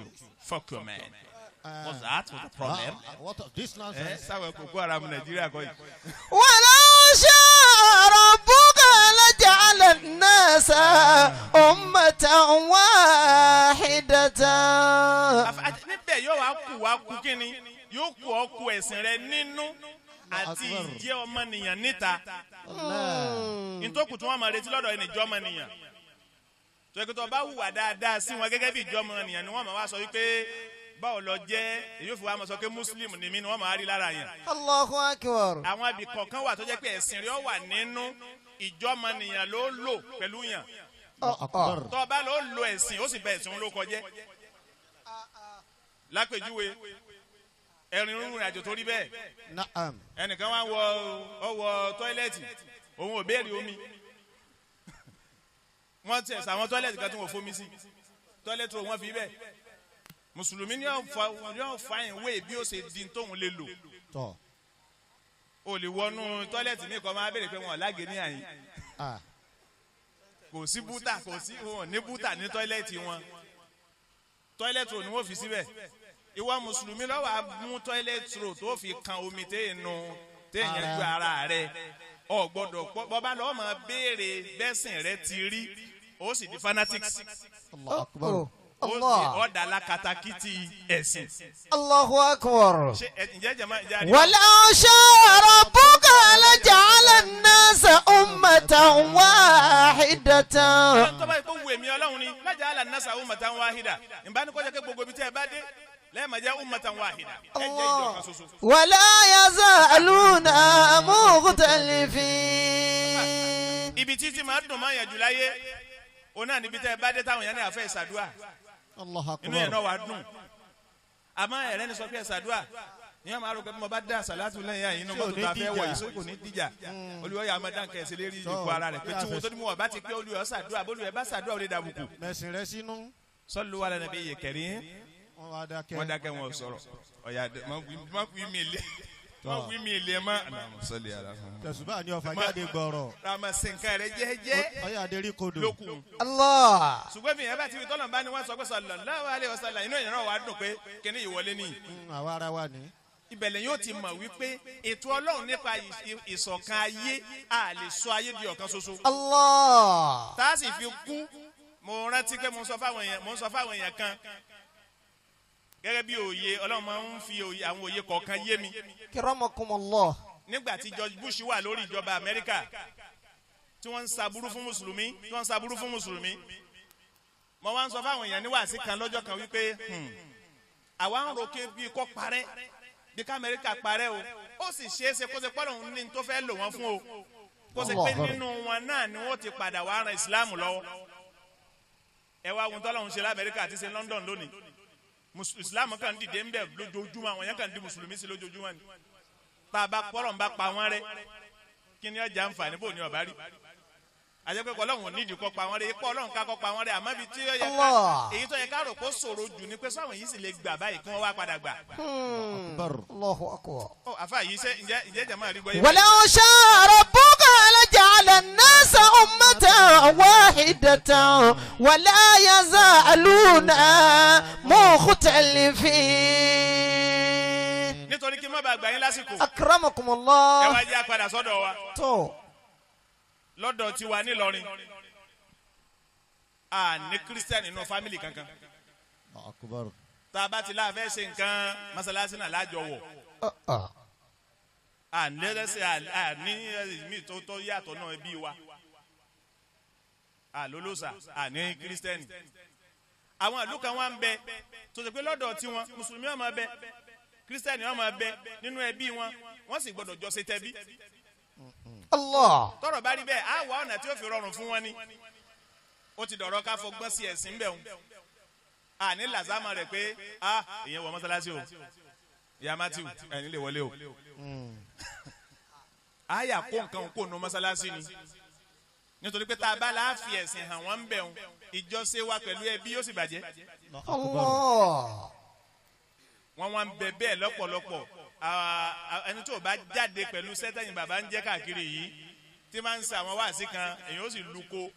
you man. What's that? What's the problem? What of this nonsense? sáwọn kòkó ara mu Nàìjíríà kọ́ yìí. ولو شاء ربك لجعل الناس أمة واحدة. níbẹ̀ yóò wá kú kíni yóò kú ọkù ẹ̀sìn rẹ nínú àti ìjẹ́ ọmọnìyàn níta. ntòkù tí wọ́n máa retí lọ́dọ̀ ẹni ìjọ ọmọnìyàn. tó yẹ kí tó bá hùwà dáadáa sí wọn gẹ́gẹ́ bí ìjọ ọmọnìyàn ni wọ́n máa wá sọ wípé báwo lọ jẹ́ èyí ò fi wá máa sọ pé muslim ni mí ni wọ́n máa rí lára yẹn. Allahu akbar. àwọn ibì kọ̀ọ̀kan wà tó jẹ́ pé ẹ̀sìn rẹ̀ wà nínú ìjọ ọmọnìyàn ló lò pẹ̀lú yàn. tó bá ló lo ẹ̀sìn ó sì bẹ ẹ̀sìn ló kọjẹ́. lápèjúwe ẹ̀rìn rúnrún àjò tó rí bẹ́ẹ̀ ẹnìkan wá wọ tọ́ílẹ̀tì òun ò béèrè omi wọ́n ti ẹ̀sà àwọn tọ́ílẹ̀tì kan tí wọ́n fomi sí tọ́ílẹ̀tì tó wọ́n fi bẹ́ẹ̀ mùsùlùmí ni yóò fa ìwé bí ó ṣe di tóun lè lò o lè wọnú tọ́ílẹ̀tì ní ìkọ́ máa béèrè pé wọn lágé ní àyín kò sí bútà wọn ní bútà ní tọ́ílẹ̀tì wọn tọ́ílẹ̀tì ò ní wọ́n fi síbẹ̀ ìwọ mùsùlùmí lọ́wọ́ mú tọ́ílẹ̀tì rò tó fi kan omi téèyàn ju ara rẹ̀ ọ gbọ́dọ̀ bọ́bá lọ́wọ́ máa béèrè bẹ́sìn rẹ ti rí ó sì di fanatics ó dà lákatakítí ẹ̀sìn. Allahu akbar. ولو شاء ربك لجعل الناس أمة واحدة. tó bá yẹ kó wù mí Ọlọ́run ni لجعل الناس أمة واحدة ìbánikọ́jà pé gbogbo ibi tí ẹ bá dé lẹ́ẹ̀ma jẹ́ ummatan wahida ẹ jẹ́ ìjọ kan ṣoṣo. ولا يزالون مختلفين. ibi títí máa dùn máa yànjú láyé òun náà níbi tẹ́ ẹ bá dé táwọn yẹn ní àfẹ́ ìsàdúà inú yẹn náà wàá dùn àmọ́ ẹ̀rẹ́ ni sọ pé ìsàdúà ní wọn máa rò pé mo bá dá sàlátù lẹ́yìn àyìn inú mọ́tò tá a fẹ́ wọ̀ yìí sókò ní díjà olùwọ́ yà máa dáǹkẹ́ sí lérí ìkó ara rẹ̀ pé tí wọn tó ní mọ̀ bá ti pé olùwọ́ sàdúà bólúwẹ̀ bá sàdúà ò lè dàbùkù. mẹ̀sìn rẹ sínú. sallu ala nabiyyi karim wọ́n dákẹ́ wọn sọ̀rọ̀ ọ̀yà má fi mi lé wọ́n wí mi ilé mọ́. sọ́lé ara fún mi. tẹ̀sùbá ni ọ̀fà jáde gbọ̀rọ̀. rama sìnkà rẹ jẹ́jẹ́. ọyọ adérí kodò. lókun. Allah. ṣùgbọ́n mi ẹ bá ti fi tọ́lọ̀ bá ní wọ́n sọ pé sallallahu alaihi wasallam inú ìyẹn náà wàá dùn pé kíní ìwọlé ní. àwa ara wa ni. ìbẹ̀lẹ̀ yóò ti mọ̀ wípé ètò ọlọ́run nípa ìṣọ̀kan ayé a lè sọ ayé di ọ̀kan ṣoṣo. Allah. tá a sì fi kú mo rántí pé mo ń sọ fáwọn èèyàn kan gẹ́gẹ́ bí òye ọlọ́run máa ń fi àwọn òye kọ̀ọ̀kan yé mi. Kiramakumullah. nígbà tí George Bush wà lórí ìjọba Amẹ́ríkà tí wọ́n ń ṣaburú fún mùsùlùmí mo wá ń sọ fáwọn èèyàn ní wàásì kan lọ́jọ́ kan wípé àwa ń roké bí kò parẹ́ bí ká Amẹ́ríkà parẹ́ o ó sì ṣeé ṣe kó ṣe pọ́nlọ́hún ní tó fẹ́ lò wọ́n fún o kó ṣe pé nínú wọn náà ni wọ́n ti padà wá ran Islam lọ́wọ́ ẹ wá ohun tọ́lọ́hún ṣe l'Amẹ́ríkà àti ṣe London lónìí Islam kan dìde ń bẹ lójoojúmọ́ àwọn yẹn kan di mùsùlùmí sí lójoojúmọ́ ni tá a bá pọ́lọ̀ ń bá pa wọ́n rẹ́ kí ni ọjà àǹfààní bò ní ọ̀bá rí àjẹpẹ́ ọlọ́run nídìí kọ́ pa wọ́n rẹ́ ipò ọlọ́run ká kọ́ pa wọ́n rẹ́ àmọ́ ibi tí ó yẹ ká èyí tó yẹ ká rò kó ṣòro jù ni pé sáwọn yìí sì lè gbà báyìí kí wọ́n wá padà gbà. Allahu akbar. ọ àfa yìí ṣe ǹjẹ́ jẹ́ máa rí gbọ́ yé. Walau sha'a rabbuka laja'ala an-nasa ummatan wahidatan wa la yazaluna mukhtalifin. nítorí kí n má bàa gbà yín lásìkò. Akramakumullah. ẹ wá jẹ́ àpadà sọ́dọ̀ wa. tó. lọ́dọ̀ tiwa nílọrin a ní kírísítẹ́nì nínú fámìlì kankan tá a bá ti láàfẹ́ ṣe nǹkan mọ́sálásí náà lájọ wọ̀ a ní ẹlẹ́sẹ̀ a ní mi tó yàtọ̀ náà bí wa a lólóṣà a ní kírísítẹ́nì àwọn ìlú kan wá ń bẹ tó ṣe pé lọ́dọ̀ tiwọn mùsùlùmí ó máa bẹ kírísítẹ́nì ó máa bẹ nínú ẹbí wọn wọ́n sì gbọ́dọ̀ jọ ṣe tẹbí. Allah. tọrọ bá rí bẹ́ẹ̀ á wà ọ̀nà tí ó fi rọrùn fún wọn ni ó ti dọ̀rọ̀ ká fọgbọ́n sí ẹ̀sìn bẹ̀ wọn à ní làzámà rẹ̀ pé ìyẹn wọ mọ́sálásí o ìyá matthew ẹni lè wọlé o àyà kó nǹkan kó nu mọ́sálásí ni nítorí pé tá a bá láàfin ẹ̀sìn hàn wọ́n ń bẹ̀ wọn ìjọsìn wa pẹ̀lú ẹbí yóò sì bàjẹ́. Allah. wọ́n wá ń bẹ bẹ́ẹ̀ lọ́pọ̀lọpọ̀ ẹni tó bá jáde pẹ̀lú sẹ́tẹ̀yìn bàbá ń jẹ́ káàkiri yìí tí máa ń sa àwọn wáàsí kan èyàn ó sì luko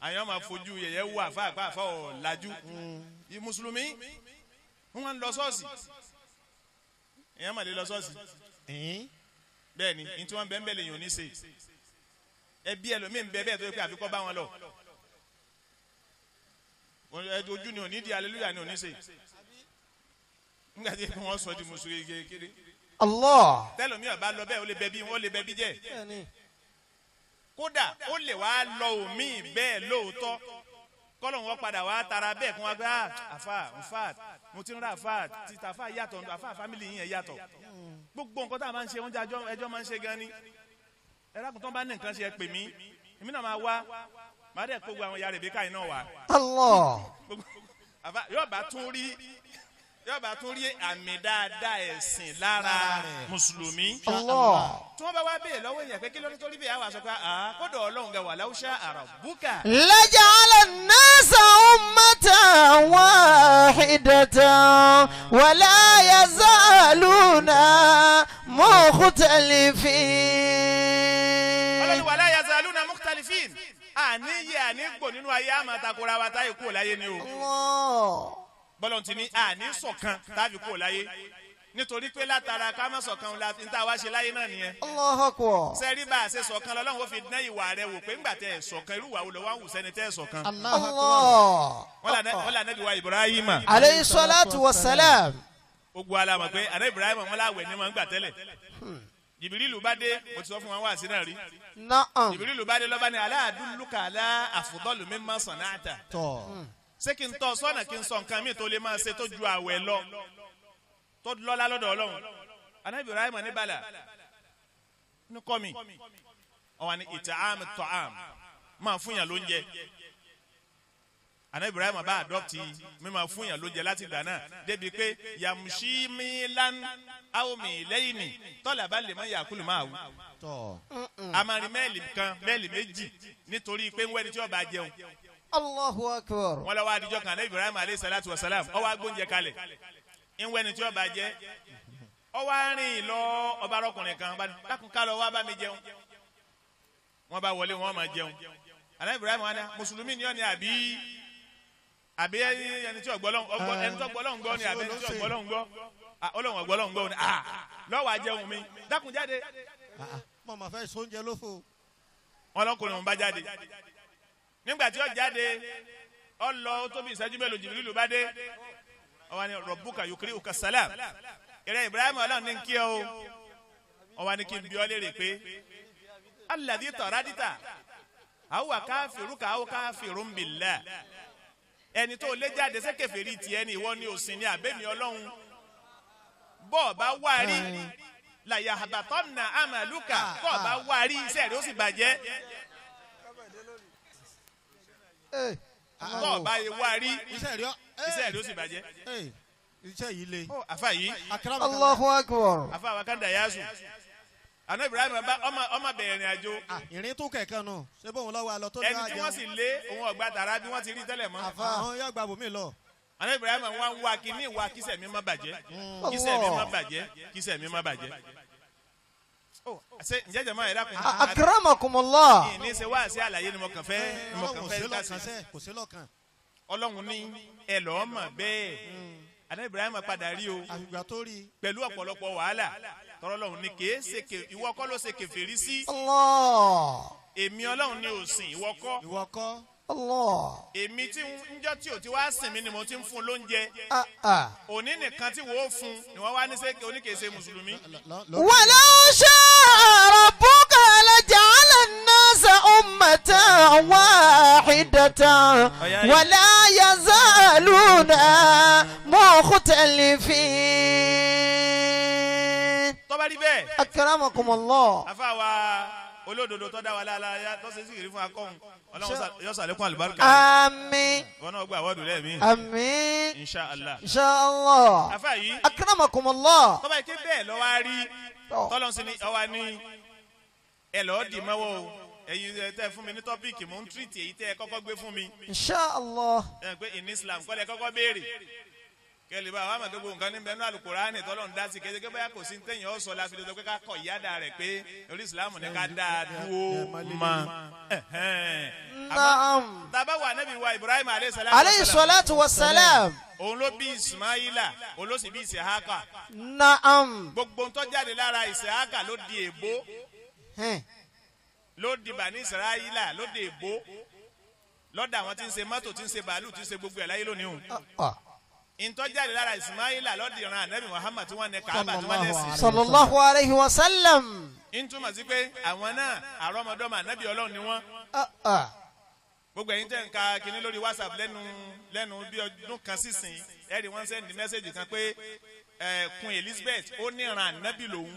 àyàn máa fojú yẹ̀yẹ́ wò àfa ọ̀làjú mùsùlùmí wọ́n ń lọ ṣọ́ọ̀ṣì èyàn máa lè lọ ṣọ́ọ̀ṣì bẹ́ẹ̀ ni ní tí wọ́n bẹ́ẹ̀ bẹ́ẹ̀ lè yàn ní ṣe ẹbí ẹlòmíì ń bẹ bẹ́ẹ̀ tó yẹ pé àfikọ́ bá wọn lọ ojú ni ò ní di hallelujah ni ò ní ṣe nígbà tí wọ́n sọ di mùsùlùmí kékeré. Allah. tẹlomi ọba lọ bẹ́ẹ̀ ó lè bẹ bí jẹ́ kódà ó lè wá lọ omi bẹ́ẹ̀ lóòótọ́ kọ́lọ̀ wọn padà wá tara bẹ́ẹ̀ kí wọ́n gbé àfa nfa mo ti ń ra àfa títà àfa yàtọ̀ àfa fámìlì yìí yẹn yàtọ̀ gbogbo nǹkan tá a máa ń ṣe oúnjẹ ẹjọ́ máa ń ṣe gan ni ẹ̀rákùn tó ń bá ní nǹkan ṣe ẹ pè mí èmi náà máa wá máa dẹ̀ kó gbogbo àwọn ìyá rẹ̀ bí káyìn náà wá. Allah. yóò bá tún rí àmì dáadáa ẹ̀sìn lára mùsùlùmí. Allah. tí wọ́n bá wá bèèrè lọ́wọ́ èèyàn pé kí ló ní torí bẹ́ẹ̀ àwọn àṣọpá kódà ọlọ́run ga walau sha'a rabbuka. laja'ala an-nasa ummatan wahidatan wa la yazaluna mukhtalifin. ọlọ́run wa la yazaluna mukhtalifin. àníyè ànígbò nínú ayé àmàtakùrà wa táyé kúrò láyé ni o. Allah. bọ́lọ̀ tí ní àní ṣọ̀kan tàbí kúrò láyé nítorí pé látara ká má ṣọ̀kan la fi ń tá a wá ṣe láyé náà nìyẹn. Allahu akbar. sẹ́rí bá a ṣe ṣọ̀kan lọ́lọ́run ó fi dán ìwà rẹ̀ wò pé ńgbà tẹ́ ẹ̀ ṣọ̀kan irú ìwà wo ló wá ń wù sẹ́ni tẹ́ ẹ̀ ṣọ̀kan. Allah. wọ́n là nẹ́bí wa Ibrahima. alayhi salatu wa salam. gbogbo alamọ̀ pé àná Ibrahima wọn láwẹ̀ ní wọn gbà tẹ́lẹ̀. Jìbìrìlù bá dé mo ti sọ fún wọn wá sí náà rí. Na'am. Jìbìrìlù bá dé lọ́ba ní ala adulluka ala afdalu mimma sana'ta. ṣé kí n tọ́ sọ́nà kí n sọ nǹkan mi tó lè máa ṣe tó ju àwẹ̀ lọ tó lọ́lá lọ́dọ̀ Ọlọ́run Ànábì Ibrahim ní bala ní kọ́ mi ọ̀wà ní it'am at'am máa fún yàn lóúnjẹ Ànábì Ibrahim bá àdọ́pì mi máa fún yàn lóúnjẹ láti gbà náà débi pé yàmùsí milan aw milayni tọ́lá bá lè mọ yàkúlù máa wù àmàrin mẹ́ẹ̀lì kan mẹ́ẹ̀lì méjì nítorí pé ń wẹ́ni tí ó bá jẹun. Allahu akbar. wọ́n lọ wá adijọ́ kan Ànábì Ibrahim alayhi salatu wa salam ó wá gbóúnjẹ kalẹ̀ ń wẹ́ni tí ó bá jẹ ọwọ́ arìn lọ ọba arọkùnrin kan dákun ká lọ wá bá mi jẹun wọ́n bá wọlé wọ́n máa jẹun Ànábì Ibrahim wá ní mùsùlùmí ni ọ́ ni àbí ẹni tí ọgbọ́lọ́hún gbọ́ ni àbí ẹni tí ọgbọ́lọ́hún gbọ́ ọlọ́hún ọgbọ́lọ́hún gbọ́ ni lọ́wọ́ àjẹun mi dákun jáde. mo máa fẹ́ sóúnjẹ lófo. wọn lọkùnrin òun bá jáde nígbà tí ó jáde ó lọ tó bí ìṣẹ́jú mélòó Jibrilu bá dé ó wá ní Rabbuka yukri'uka salam ìrẹ Ibrahim Ọlọ́run ní kí ọ ó wá ní kí n bí ọ léèrè pé alladhi taradita àwọ̀ káfíruka àwọ̀ kafirun billah ẹni tó lé jáde ṣé kèfèrí tiẹ̀ ni ìwọ ni òsìn ni àbẹ́mi Ọlọ́run bọ́ọ̀ bá wá rí la yahbatanna amaluka bọ́ọ̀ bá wá rí iṣẹ́ rẹ̀ ó sì bàjẹ́ bọ́ọ̀ bá wá rí iṣẹ́ rẹ̀ ó sì bàjẹ́. iṣẹ́ yìí le. àfa yìí Allahu akbar. àfa wa kan dàyàsù àná Ibrahim ọmọ bẹ̀rẹ̀ ìrìn àjò. ìrìn tún kẹ̀kẹ́ nù ṣé bóun lọ́wọ́ àlọ́ tó ní àjẹun. ẹni tí wọ́n sì lé òun ọ̀gbà tààrà bí wọ́n ti rí tẹ́lẹ̀ mọ́. àwọn yóò gba bòmí lọ. àná Ibrahim wá ń wá kíní ìwà kíṣẹ̀ mi má bàjẹ́ kíṣẹ̀ mi má bàjẹ́ kíṣẹ̀ mi má bàjẹ́. ṣe ǹjẹ́ jẹ́ máa yẹ dákun. akramakumullah. ní ṣe wá sí àlàyé ni mo kàn fẹ́ kò sí lọ́kàn. Ọlọ́run ní ẹ lọ́ọ́ mọ̀ bẹ́ẹ̀ àná Ibrahim padà rí o àgbà tó rí pẹ̀lú ọ̀pọ̀lọpọ̀ wàhálà tọ́lọ́run ní kèé ṣe ìwọ kọ́ ló ṣe kèfèrí sí. Allah. èmi Ọlọ́run ní òsìn ìwọ kọ́. Allah. èmi tí njọ́ tí o ti wá sìn mí ni mo ti ń fún lóúnjẹ. òní nìkan tí wọ́n fún ni wọ́n wá ní sẹ́ oníkèéṣe mùsùlùmí. walau sha'a rabbuka laja'ala an-nasa ummatan wahidatan wala yazaluna mukhtalifin. tó bá rí bẹ́ẹ̀. akramakumullah. afa wa olódodo tó dá wa lára tó ṣe sígìrì fún akọ́hún Ọlọ́run yóò ṣàlékún àlùbáríkà. àmín. wọn náà gba àwọ̀dù lẹ́ẹ̀mí. àmín. inshallah. inshallah. afa yìí. akramakumullah. tó bá yìí ké bẹ́ẹ̀ lọ́wọ́ á rí tọ́lọ́n sí ni ọwọ́ ní ẹ lọ́ọ́ dì mọ́wọ́ o ẹ̀yin tẹ́ fún mi ní tọ́píìkì mò ń tírìtì èyí tẹ́ ẹ kọ́kọ́ gbé fún mi. inshallah. ẹ pé in Islam kọ́ lẹ kọ́kọ́ béèrè kẹlẹ bá wàá màgbé gbogbo nǹkan ní bẹnu Al-Qur'ani tọ́lọ̀ ń dá sí kéde báyà kò sí tẹ̀yìn ọ̀sọ̀ la fi lè sọ pé ká kọ̀ ìyáda rẹ̀ pé orí ìsìlámù ní ká dáa dúró mọ́. naam. tàbá wà Nábì wa Ibrahim aleyhi salatu wa salam. òun ló bí Ismaila òun ló sì bí Isihaka. naam. gbogbo ń tó jáde lára Isihaka ló di èbó ló di Bani Israila ló di èbó lọ́dọ̀ àwọn tí ń ṣe mọ́tò tí ń ṣe bàálù tí ń ṣe gbogbo ẹ̀ láyé lónìí o. ìtọ́jáde lára Ismaila lọ́dì ìran Ànábì Muhammad tí wọ́n ní Kaaba tí wọ́n lẹ́sìn. sallallahu alayhi wa sallam. ìtumọ̀ sí pé àwọn náà àrọ́mọdọ́mọ Ànábì Ọlọ́run ni wọ́n. gbogbo ẹ̀yin tẹ̀ ń ka kinní lórí WhatsApp lẹ́nu bí ọdún kan sísìn ẹ̀rí wọ́n sẹ́ndì mẹ́sẹ̀gì kan pé Queen Elizabeth ó ní ìran Ànábì lòun.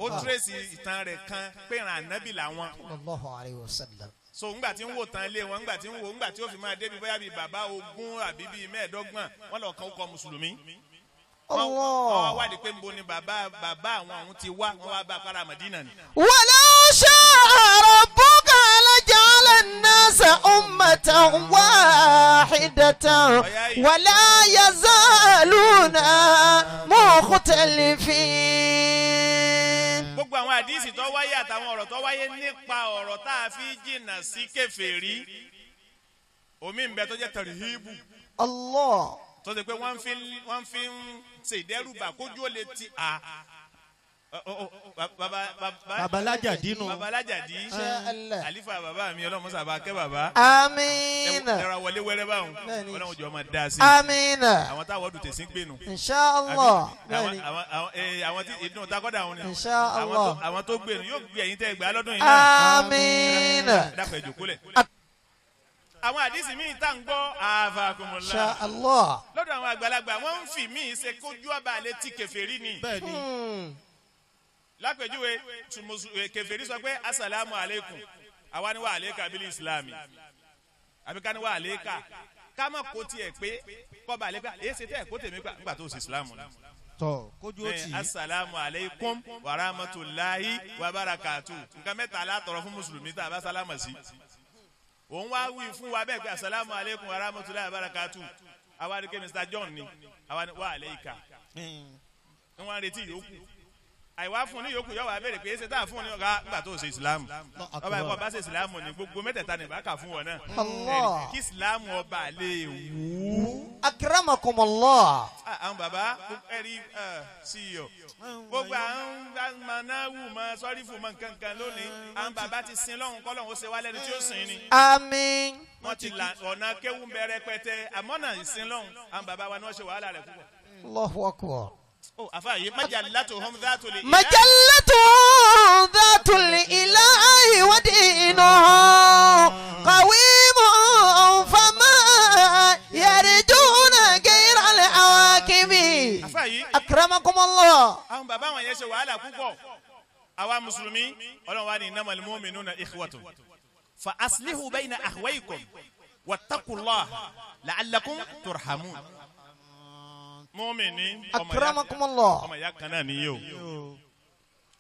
ó tírèsì ìtàn rẹ̀ kan pé ìran Ànábì làwọn. sallallahu alayhi wa sallam. so ńgbà tí ń wò tán ilé wọn ńgbà tí ó fi máa débi bóyá bíi bàbá ogún àbí bíi mẹ́ẹ̀ẹ́dọ́gbọ̀n wọn lọ kàn ó kọ mùsùlùmí. wọ́n wádìí pé nbo ni bàbá àwọn ọ̀hún ti wá wọ́n wá bá para Madina ni. walau sha'a rabbuka laja'ala an-nasa ummatan wahidatan wala yazaluna mukhtalifin. gbogbo àwọn àdìsí tó wáyé àtàwọn ọ̀rọ̀ tó wáyé nípa ọ̀rọ̀ tá a fi jìnnà sí kèfèrí omi ń bẹ tó jẹ́ tẹ̀rìhìbù. Allah. tó ṣe pé wọ́n fi ń ṣe ìdẹ́rùbà kójú ó lè ti à. babalájà dínú. babalájà dí. àlífà bàbá mi ọlọ́run sábà kẹ́ bàbá. àmín. ẹ̀rọ wọlé wẹ́rẹ́ báwọn ọlọ́run jọ máa dá sí. àmín. àwọn táwọn ọdún tẹ̀sí ń gbé nu. inshallah. àwọn tí ìdùnnú takọ́dà wọn ni. inshallah. àwọn tó gbé nu yóò gbé ẹ̀yin tẹ́ gbà lọ́dún yìí náà. àmín. dákọ̀ ẹ̀jọ̀ kólẹ̀. àwọn àdìsí míì tá ń gbọ́ àfàkùnmọ̀lá. inshallah. lọ́dọ̀ àwọn àgbàlagbà wọ́n ń fi míì ṣe kójú ọba àlẹ́ tí kèfèrí ni. bẹ́ẹ̀ni. lápèjúwe kèfèrí sọ pé asalaamu aleykum àwa ni wà aleka bíi islami àbí ká ni wà aleka ká má kó tiẹ̀ pé kọ́ba aleka èyí ṣe tẹ́ ẹ̀ kó tèmi gbà tó sì islam ni. tọ kójú ó tì í. asalaamu aleykum wa rahmatulahi wa barakatu nǹkan mẹ́ta alátọ̀rọ̀ fún mùsùlùmí tá a bá sálámà sí. òun wá wí fún wa bẹ́ẹ̀ pé asalaamu aleykum wa rahmatulahi wa barakatu àwa ni ké Mr. John ni àwa ni wà aleka ni wọ́n retí yòókù àìwá fún ní yòókù yóò wá béèrè pé ṣe tá a fún ní ọ̀gá nígbà tó ṣe ìsìlámù ọba ẹ̀kọ́ bá ṣe ìsìlámù ní gbogbo mẹ́tẹ̀ẹ̀ta ní ìbáka fún wọn náà Allah. kí ìsìlámù ọba lè wú. Akramakumullah. àwọn bàbá ẹ̀rí CEO gbogbo àwọn manáwù mọ sọ́rífù mọ nǹkankan lónìí àwọn bàbá ti sin lọ́hùn kọ́lọ́hùn ó ṣe wá lẹ́nu tí ó sìn ni. Àmín. wọ́n ti la ọ̀nà kéwù bẹ̀rẹ̀ pẹ́tẹ́ àmọ́nà ìsin lọ́hùn àwọn bàbá wa ni wọ́n ṣe wàhálà rẹ̀ púpọ̀. Allahu akbar. ó àfààyè majallatuhum dhatul ilahi. مجلة ذات الإله ودينه قويم فما يرجون غير العواقب. àfààyè أكرمكم الله. àwọn bàbá wọn yẹn ṣe wàhálà púpọ̀ àwa mùsùlùmí ọlọ́run wa ní innamal mu'minuna ikhwatun fa aslihu bayna akhwaykum wattaqullaha la'allakum turhamun. mùmínì أكرمكم الله. ọmọ ìyá kan náà nìyí o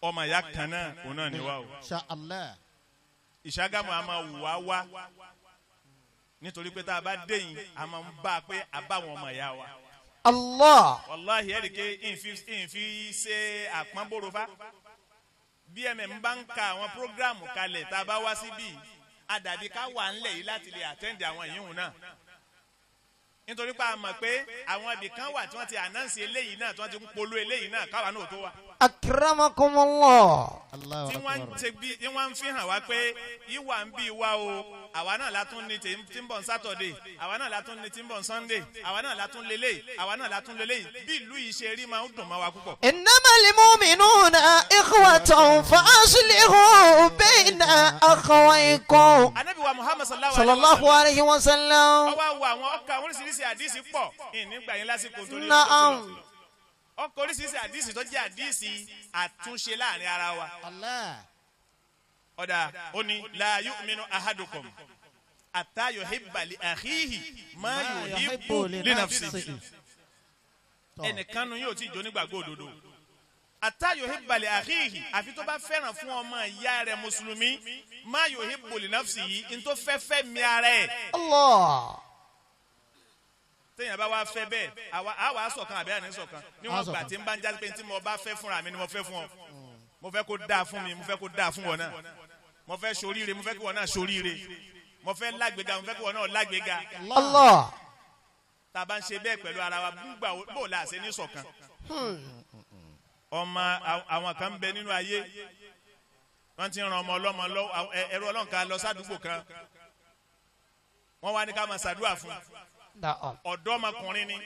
ọmọ ìyá kan náà òun náà ní wa o. Inshallah. ìṣàgámù a máa wù wá wá nítorí pé tá a bá dé yìí a máa ń bá a pé a bá wọn ọmọ ìyá wa. الله. wàláhì ẹ̀ríkẹ́ ìfi ṣe àpọ́nbóró fa bmm bá ń ka àwọn prógráàmù kalẹ̀ tá a bá wá síbí àdàbí ká wà ńlẹ̀ yìí láti lè àtẹ́ǹdì àwọn ìyíhùn náà nítorí pé a mọ̀ pé àwọn ibì kan wà tí wọ́n ti ànáǹsì eléyìí náà tí wọ́n ti ń polo eléyìí náà káwa náà tó wà. أكرمكم الله. Allahu tí wọ́n ń akbar. ṣe bí tí wọ́n ń fi hàn wá pé ìwà ń bí wa o àwa náà látún ní tí ń bọ̀ sátọ̀dé àwa náà látún ní tí ń bọ̀ sànńdé àwa náà látún lélẹ̀ àwa náà látún lélẹ̀ bí ìlú yìí ṣe rí máa ń dùn mọ́ wa púpọ̀. إنما المؤمنون إخوة فأصلحوا بين أخويكم. Ànábì wa Muhammad صلى sallallahu الله عليه وسلم. ọwọ́ àwọn ọkà oríṣiríṣi àdìsí pọ̀ ìnígbà yín lásìkò torí نعم. ọkọ̀ oríṣiríṣi àdìsí tó jẹ́ àdìsí àtúnṣe láàrin ara wa. Allah. ọ̀dà ó ní la yu'minu ahadukum hatta yuhibba li akhihi ma yuhibbu li nafsihi. ẹnìkan nu yóò tí ì jó nígbàgbọ́ òdodo hatta yuhibba li akhihi àfi tó bá fẹ́ràn fún ọmọ ìyá rẹ̀ mùsùlùmí ma yuhibbu li nafsihi ní tó fẹ́ mi ara ẹ̀. الله. téèyàn bá wá fẹ́ bẹ́ẹ̀ àwa ṣọ̀kan àbí àní ṣọ̀kan níwọ̀n gbà tí ń bá ń jáde pé tí mo bá fẹ́ fúnra mi ni mo fẹ́ fún ọ mo fẹ́ kó dáa fún mi mo fẹ́ kó dáa fún wọn náà mo fẹ́ ṣoríire mo fẹ́ kí wọn náà ṣoríire mo fẹ́ lágbèga mo fẹ́ kí wọn náà lágbèga الله. tá a bá ń ṣe bẹ́ẹ̀ pẹ̀lú ara wa gbúgbà bó la ṣe ní ṣọ̀kan. ọmọ àwọn kan ń bẹ nínú ayé wọ́n ti ran ọmọ ọlọ́mọ lọ ẹ̀rọ ọlọ́nkan lọ sádùúgbò kan wọ́n wá ní ká máa ṣàdúrà fún نعم. ọ̀dọ́mọkùnrin ni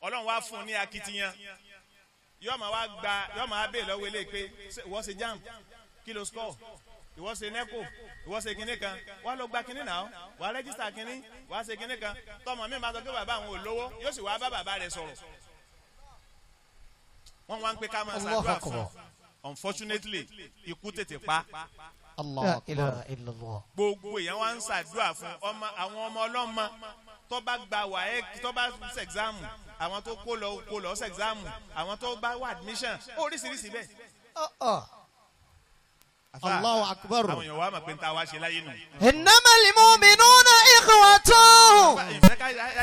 Ọlọ́run wá fún un ní akitiyan yóò máa bèè lọ́wọ́ eléyìí pé ìwọ ṣe jam kí ló score ìwọ ṣe neco ìwọ ṣe kinní kan wà lọ gba kinní náà wà rẹ́gísítà kinní wà ṣe kinní kan tọmọ mi máa sọ pé bàbá àwọn ò lówó yóò sì wá bá bàbá rẹ̀ sọ̀rọ̀ wọ́n wá ń pè ká máa ṣàdúrà fún un unfortunately ikú tètè pa. لا إله إلا الله. gbogbo èèyàn wá ń ṣàdúrà fún àwọn ọmọ ọlọ́mọ tó bá gba wàhẹ́ tó bá ṣẹ̀gzámù àwọn tó kó lọ ṣẹ̀gzámù àwọn tó bá wà admission oríṣiríṣi bẹ́ẹ̀. Allahu akbar. àwọn èèyàn wá mọ̀ pé ń ta wá ṣe láyé nù. إنما المؤمنون إخوة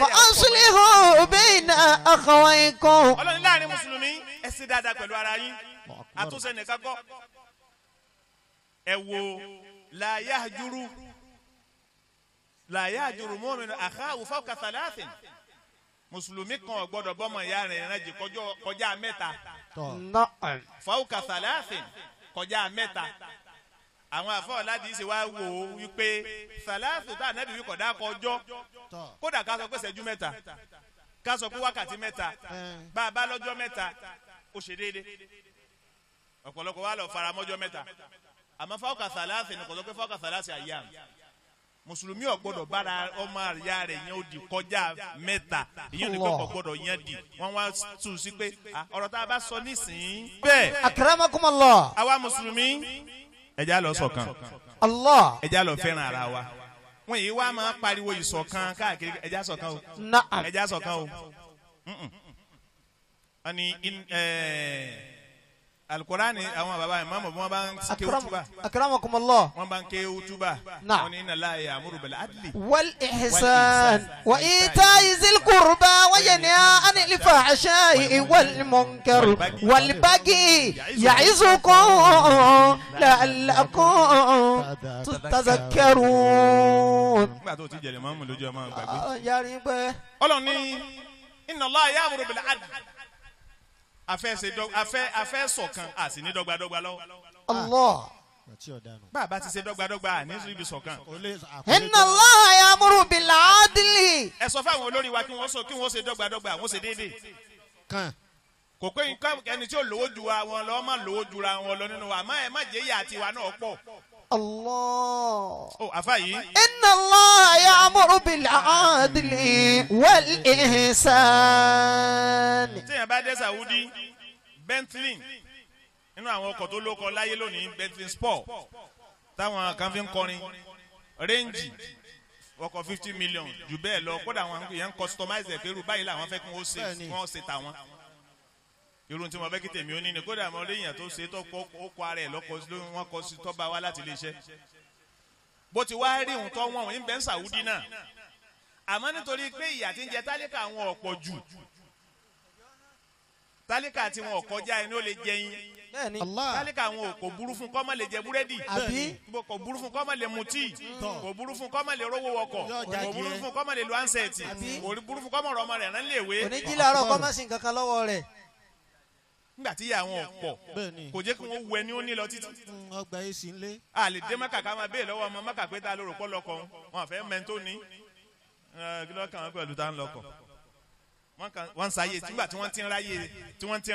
فأصلحوا بين أخويكم. ọlọ́run láàrin mùsùlùmí ẹ ṣe dáadáa pẹ̀lú ara yín àtúnṣe nìkan kọ́ ẹ wo la yahjuru mu'minu akhahu fawqa thalathin mùsùlùmí kan ò gbọ́dọ̀ bọ́mọ ìyá rẹ̀ ìrìnàjò kọjá mẹ́ta نعم. fawqa thalathin kọjá mẹ́ta àwọn àfọwọ́ láti ṣe wá wò ó wípé thalathu tá ànábì wí kọ̀dá kọjọ́ kódà ká sọ pé ṣẹ́jú mẹ́ta ká sọ pé wákàtí mẹ́ta bá a bá lọ́jọ́ mẹ́ta ó ṣe déédé ọ̀pọ̀lọpọ̀ wa lọ fara mọ́jọ́ mẹ́ta àmọ́ fawqa thalathin ni kò sọ pé fawqa thalathi ayyam mùsùlùmí ò gbọ́dọ̀ bára ọmọ àríyá rẹ̀ yẹn ó di kọjá mẹ́ta ìyẹn ní pé kò gbọ́dọ̀ yẹn di wọ́n wá tù sí pé ọ̀rọ̀ tá a bá sọ nísìnyí. bẹ́ẹ̀ أكرمكم الله. àwa mùsùlùmí ẹja lọ ṣọ̀kan الله. ẹja lọ fẹ́ràn ara wa wọn yìí wá máa pariwo ìṣọ̀kan káàkiri ẹja ṣọ̀kan o نعم. ẹja ṣọ̀kan o wọ́n ní alukurani àwọn baba imamu wọn bá ń ké utuba akramakumullah. wọn bá ń ké utuba Naam. wọn ní inna Allaha ya'muru bil adli والإحسان وإيتاء ذي القربى وينهى عن الفحشاء والمنكر والبغي يعظكم لعلكم تذكرون. nígbà tó ti jẹ̀lẹ̀ mọ́mú lójú ọmọ gbàgbé. yàrá pé. Ọlọ́run ní inna Allaha ya'muru bil adli afẹ́ ṣọ̀kan a sì ní dọ́gbadọ́gba lọ́wọ́. Allah. bàbá ti ṣe dọ́gbadọ́gba ní ibi ṣọ̀kan. inna Allah ya'muru bil adli. ẹ sọ fáwọn olórí wa kí wọ́n ṣe dọ́gbadọ́gba wọ́n ṣe déédéé. kò pé ẹni tí ó lówó ju wa wọn lọ má lówó jura wọn lọ nínú wa ẹ má jẹ́ ìyá àti wa náà pọ̀. Allah. ó àfa yìí. inna Allah ya'muru bil adli wal ihsan. téèyàn bá dé Saudi Bentley nínú àwọn ọkọ̀ tó lóko láyé lónìí Bentley Sport táwọn kan fi ń kọrin Range ọkọ̀ 50 million jù bẹ́ẹ̀ lọ kódà àwọn èèyàn customize ẹ̀ pé irú báyìí làwọn fẹ́ kí wọ́n ṣe tàwọn irun tí mo fẹ́ kí tèmi ó ní ni kódà mo rí èèyàn tó ṣe tó kó ara ẹ̀ lọ́kọ̀ wọn kọ sí tọ́ba wá láti iléeṣẹ́ bó ti wá rí ohun tó wọ́n ń bẹ́ ń Saudi náà àmọ́ nítorí pé ìyà tí ń jẹ tálíkà àwọn ọ̀pọ̀ jù tálíkà tí wọn ò kọjá ẹni ó lè jẹyin tálíkà àwọn kò burú fún kọ́ mọ́ lè jẹ búrẹ́dì kò burú fún kọ́ mọ́ lè mutí kò burú fún kọ́ mọ́ lè rówó wọkọ̀ kò burú fún kọ́ mọ́ lè lo ansẹ̀tì kò burú fún kọ́ mọ́ ọmọ rẹ̀ rán léèwé. oníjìlá ọ̀rọ̀ kọ́ mọ́ sí nǹkan kan lọ́wọ́ rẹ̀. nígbà tí ìyá wọn pọ̀ kò jẹ́ kí wọ́n wẹ ní ó ní lọ títí. ọgbà èsì ńlẹ̀. a lè dé mẹ́kà ká máa béè lọ́wọ́ ọmọ mẹ́kà pé tá a lórò pọ́ lọ́kọ̀ wọn fẹ́ mẹ́ntó ní kí lọ́kàn wọn pẹ̀lú tá a ń lọ́kọ̀ wọ́n sáyé nígbà tí wọ́n ti ń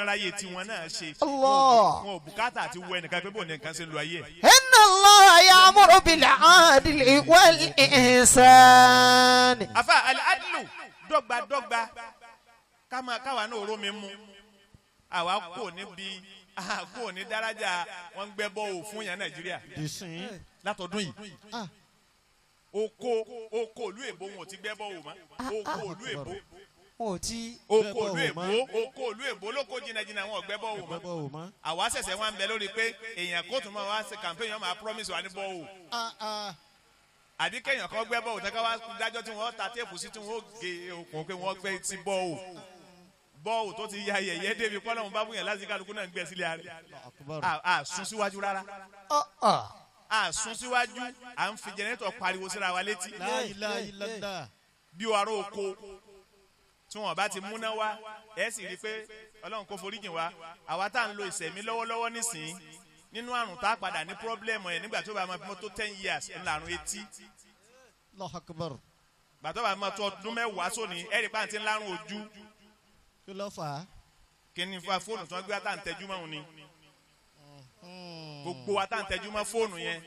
ráyè tí wọ́n náà ṣe wọn ò bùkátà àti wọ ẹnìkan pé bò ní nǹkan ṣe lu ayé. inna Allah ya'muru bil adli wal ihsan. àfa al-adlu dọ́gbadọ́gba káwa náà oró mi mú àwa kò ní dárájà wọn ń gbẹ́ bọ́ọ̀ fún yàn Nàìjíríà látọdún yìí oko òlú èbó wọn ò ti gbẹ́ bọ́ọ̀ mọ́ oko òlú èbó oko òlú èbó lóko jìnnàjìnnà wọn ò gbẹ́ bọ́ọ̀ mọ́ àwa ṣẹ̀ṣẹ̀ wọn bẹ lórí pé èèyàn kóòtù máa wá ṣe campaign yẹn máa promise wa ní bọ́ọ̀ àbí kéèyàn kan gbẹ́ bọ́ọ̀ tẹ́ka wá dájọ́ tí wọ́n ta téèpù sí tí wọ́n gé okùn pé wọ́n gbẹ́ sí bọ́ọ̀ tó ti ya yẹ̀yẹ́ débi kọ́lọ́hún bá búyàn láti kálukú náà ń gbẹ sílẹ̀ rẹ̀ à sún síwájú rárá à sún síwájú à ń fi jẹnẹrétọ̀ pariwo síra wa létí bí wàrà oko tí wọn bá ti múná wá ẹ sì rí i pé Ọlọ́run kò foríjìn wa àwa tá à ń lo ìsẹ̀mí lọ́wọ́lọ́wọ́ nísìnyí nínú àrùn tá a padà ní pírọ́blẹ́mù ẹ̀ nígbà tó bá máa fi mọ́ tó 10 years ńlá àrùn etí gbàtọ́ bá máa tó ọdún mẹ́wàá sóni ẹ̀rí pàǹtí ńlá àrùn ojú kí ló fà á. kí ni fa fóònù tí wọ́n gbé ata ń tẹ́jú mọ́ òun ni gbogbo ata ń tẹ́jú mọ́ fóònù yẹn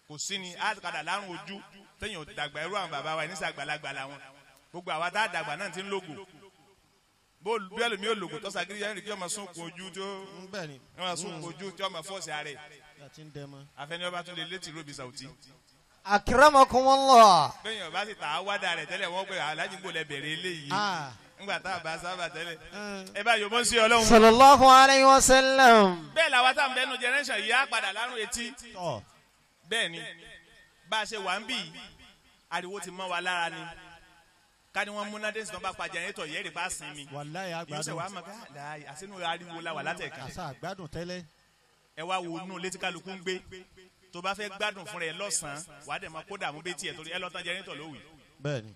kò sí ni àkàdà lárùn ojú tẹ̀yìn òdàgbà irú àwọn bàbá wa ní sàgbàlagbà làwọn gbogbo àwa tá a dàgbà náà ti ń lògò bí ẹlòmí ò lògò tó sàgírí yẹn rí kí ọmọ sún kò ojú tó ọmọ sún kò ojú tí ọmọ fọ́ọ̀sì ààrẹ àfẹnì ọba tún lè létí róbi Saudi. akramakumullah. bẹ́ẹ̀ni ọba sì tà á wádà rẹ̀ tẹ́lẹ̀ wọ́n pé alájí kò lẹ bẹ̀rẹ̀ eléyìí ngbà tá a bá sábà tẹ́lẹ̀ ẹ bá yòmọ́ sí Ọlọ́run. sallallahu alayhi wa sallam. bẹ́ẹ̀ làwọn tá à ń bẹ́nu generation yìí á padà lárùn etí. bẹ́ẹ̀ ni bá a ṣe wà ń bì ariwo ti mọ́ wa lára ni ká ní wọ́n múná dé sí bá pa jẹnẹrétọ̀ yẹ́rì bá sinmi. wàláyé àgbàdùn yóò ṣe wàá mọ̀ ká láàyè àṣínú ariwo la wà látẹ̀ka. àṣà àgbàdùn tẹ́lẹ̀. ẹ wá wo inú létí kálukú ń gbé tó bá fẹ́ gbádùn fúnra ẹ lọ́sàn-án wàá dẹ̀ máa kó dààmú bẹ́ẹ̀ tiẹ̀ torí ẹ lọ́tàn jẹnẹrétọ̀ lówì. bẹ́ẹ̀ni.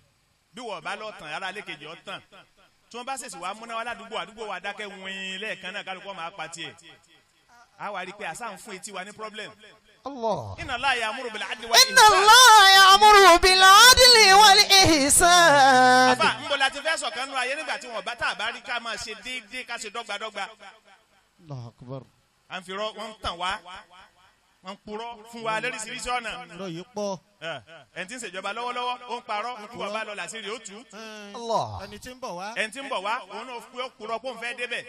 bí wọ́n bá lọ́tàn ara lékejì ọ̀tàn tí wọ́n bá ṣèṣì wàá múná wá àdúgbò wa dákẹ́ wín lẹ́ẹ̀kan náà kálukú máa pa tiẹ̀ á wà rí i pé àṣà ń fún etí wa ní problem. Allah. Inna Allah ya'muru bil adli wal ihsan. Inna Allah ya'muru bil adli wal ihsan. àbá ń bọ̀ láti fẹ́ sọ̀kan nù ayé nígbà tí wọ́n bá tá a bá rí ká máa ṣe déédéé ká ṣe dọ́gbadọ́gba. Allahu Akbar. à ń fi rọ wọn ń tàn wá wọn ń purọ́ fún wa lóríṣiríṣi ọ̀nà. irọ́ yìí pọ̀. ẹni tí ń ṣèjọba lọ́wọ́lọ́wọ́ ó ń parọ́ ń kúrò bá lọ làṣírí ó tú. Allah. ẹni tí ń bọ̀ wá. ẹni tí ń bọ̀ wá òun náà purọ́ kó ń fẹ́ débẹ̀.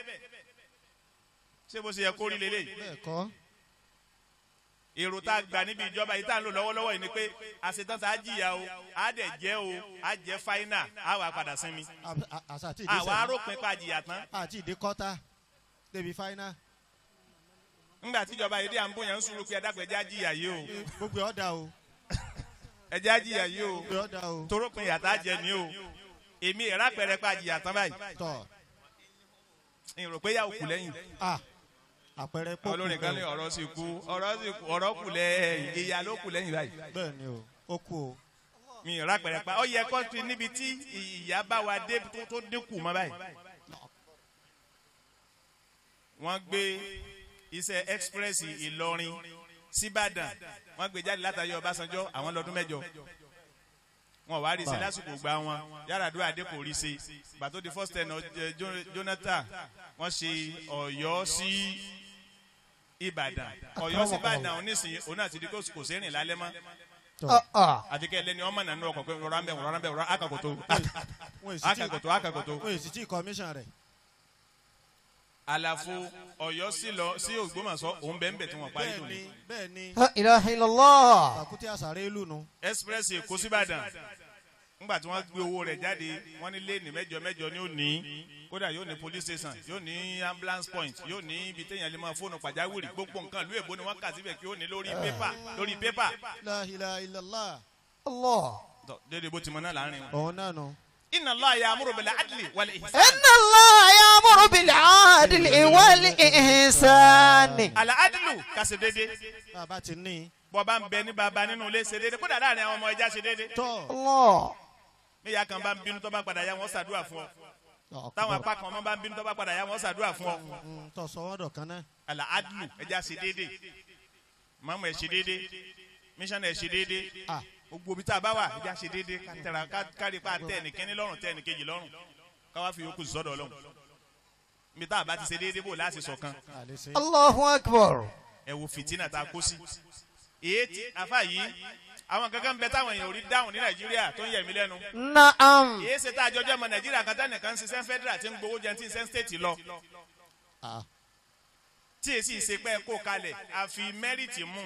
ṣé bó ṣe yẹ kó rí lélẹ́yìí. bẹ́ẹ̀ kọ́. èrò tá a gbà níbi ìjọba yìí tá a ń lò lọ́wọ́lọ́wọ́ yìí ni pé àṣetán tá a jìyà o á dẹ̀ jẹ́ o á jẹ́ fáínà á wà padà sinmi. àṣà àti ìdí sẹ́yìn. àwa arópin pa jìyà tán. àti ìdí kọ́tà débi fáínà. ńgbà tíjọba yìí dé à ń bóyá ń sùúrù pé ẹ̀dá ẹja jìyà yìí o gbogbo ọ̀dà o ẹja jìyà yìí o gbogbo ọ̀dà o torópin yàtá jẹ ní o èmi ìrà pẹrẹ pa jìyà tán báyìí tọ̀ ìrò pé yà ó kù lẹ́yìn àpẹẹrẹ pọ̀ olórin kan ní ọ̀rọ̀ sì kú ọ̀rọ̀ kù lẹ́yìn ìyá ló kù lẹ́yìn báyìí bẹ́ẹ̀ ni o ó kú o mi ìrà pẹrẹ pa ó yẹ kó ti níbi tí ìyá bá wa dé tó dínkù mọ́ báyìí wọ́n gbé iṣẹ́ express Ìlọrin síbàdàn wọ́n gbé jáde látàrí Ọbásanjọ́ àwọn lọ́dún 7 wọn wá rí ṣe lásìkò gba wọn Yar'Adua adé kò rí ṣe bàtó di first ten Jonathan wọ́n ṣe Ọ̀yọ́ sí Ìbàdàn Ọ̀yọ́ sí Ìbàdàn onísìnyí òun náà ti di kò sí rìn lálẹ́ mọ́ àti kẹ́ ẹ lẹ́ni ọmọ nànú ọkọ̀ pé rọra ń bẹ̀ rọra akàkòtò wọ́n èsì tí commission rẹ̀ àlàfo Ọ̀yọ́ sí Ògbómọ̀ṣọ́ òun bẹ́ẹ̀ bẹ́ẹ̀ tí wọ́n parí tòní. bẹ́ẹ̀ ni La ilaha illallah. àkútí àsàrè ìlú nu express Èkó síbàdàn ńgbà tí wọ́n gbé owó rẹ̀ jáde wọ́n ní léènì mẹ́jọ ní òní kódà yóò ní police station yóò ní ambulance point yóò ní ibi téèyàn lè máa fóònù pàjáwìrì gbogbo nǹkan ìlú èbó ni wọ́n kà síbẹ̀ kí ó ní lórí pépà. La ilaha illallah Allah. dédé bó ti mọ náà láàrin wọn. òun náà nù. Inna Allah ya'muru bil adli wal ihsan. Inna Allah ya'muru bil adli wal ihsan. Al adlu kase dédé. bàbá ti ní. bọ́ bá ń bẹ ní bàbá nínú ilé ṣe dédé kódà láàrin àwọn ọmọ ẹja ṣe dédé. tọ́ Allah. níyà kan bá ń bínú tó bá padà yá wọn ṣàdúrà fún ọ táwọn apá kan bá ń bínú tó bá padà yá wọn ṣàdúrà fún ọ. tọ́ sọ wọ́n dọ̀ kan náà. Al adlu ẹja ṣe dédé mọ́mọ́ ẹ̀ ṣe dédé mísánná ẹ̀ ṣe dédé gbogbo omi tá a bá wà ẹja ṣe dédé kárí pa tẹ ẹnìkẹ́ni lọ́rùn tẹ ẹnìkejì lọ́rùn káwá fi yòókù sọ́dọ̀ Ọlọ́run ibi tá a bá ti ṣe dédé bò láti ṣọ̀kan. Allahu akbar. ẹ wo fìtínà tá a kó sí èyí tí afa yìí àwọn kankan bẹ táwọn èèyàn ò rí dáhùn ní Nàìjíríà tó ń yẹ mí lẹ́nu. Naam. èyí ṣe tá a jọjọ́ ọmọ Nàìjíríà kan tá nìkan ń ṣiṣẹ́ federal tí ń gbowó jẹun tí ń ṣe state lọ tí èsì ìṣepẹ́ kó kalẹ̀ àfi mẹ́rìtì mú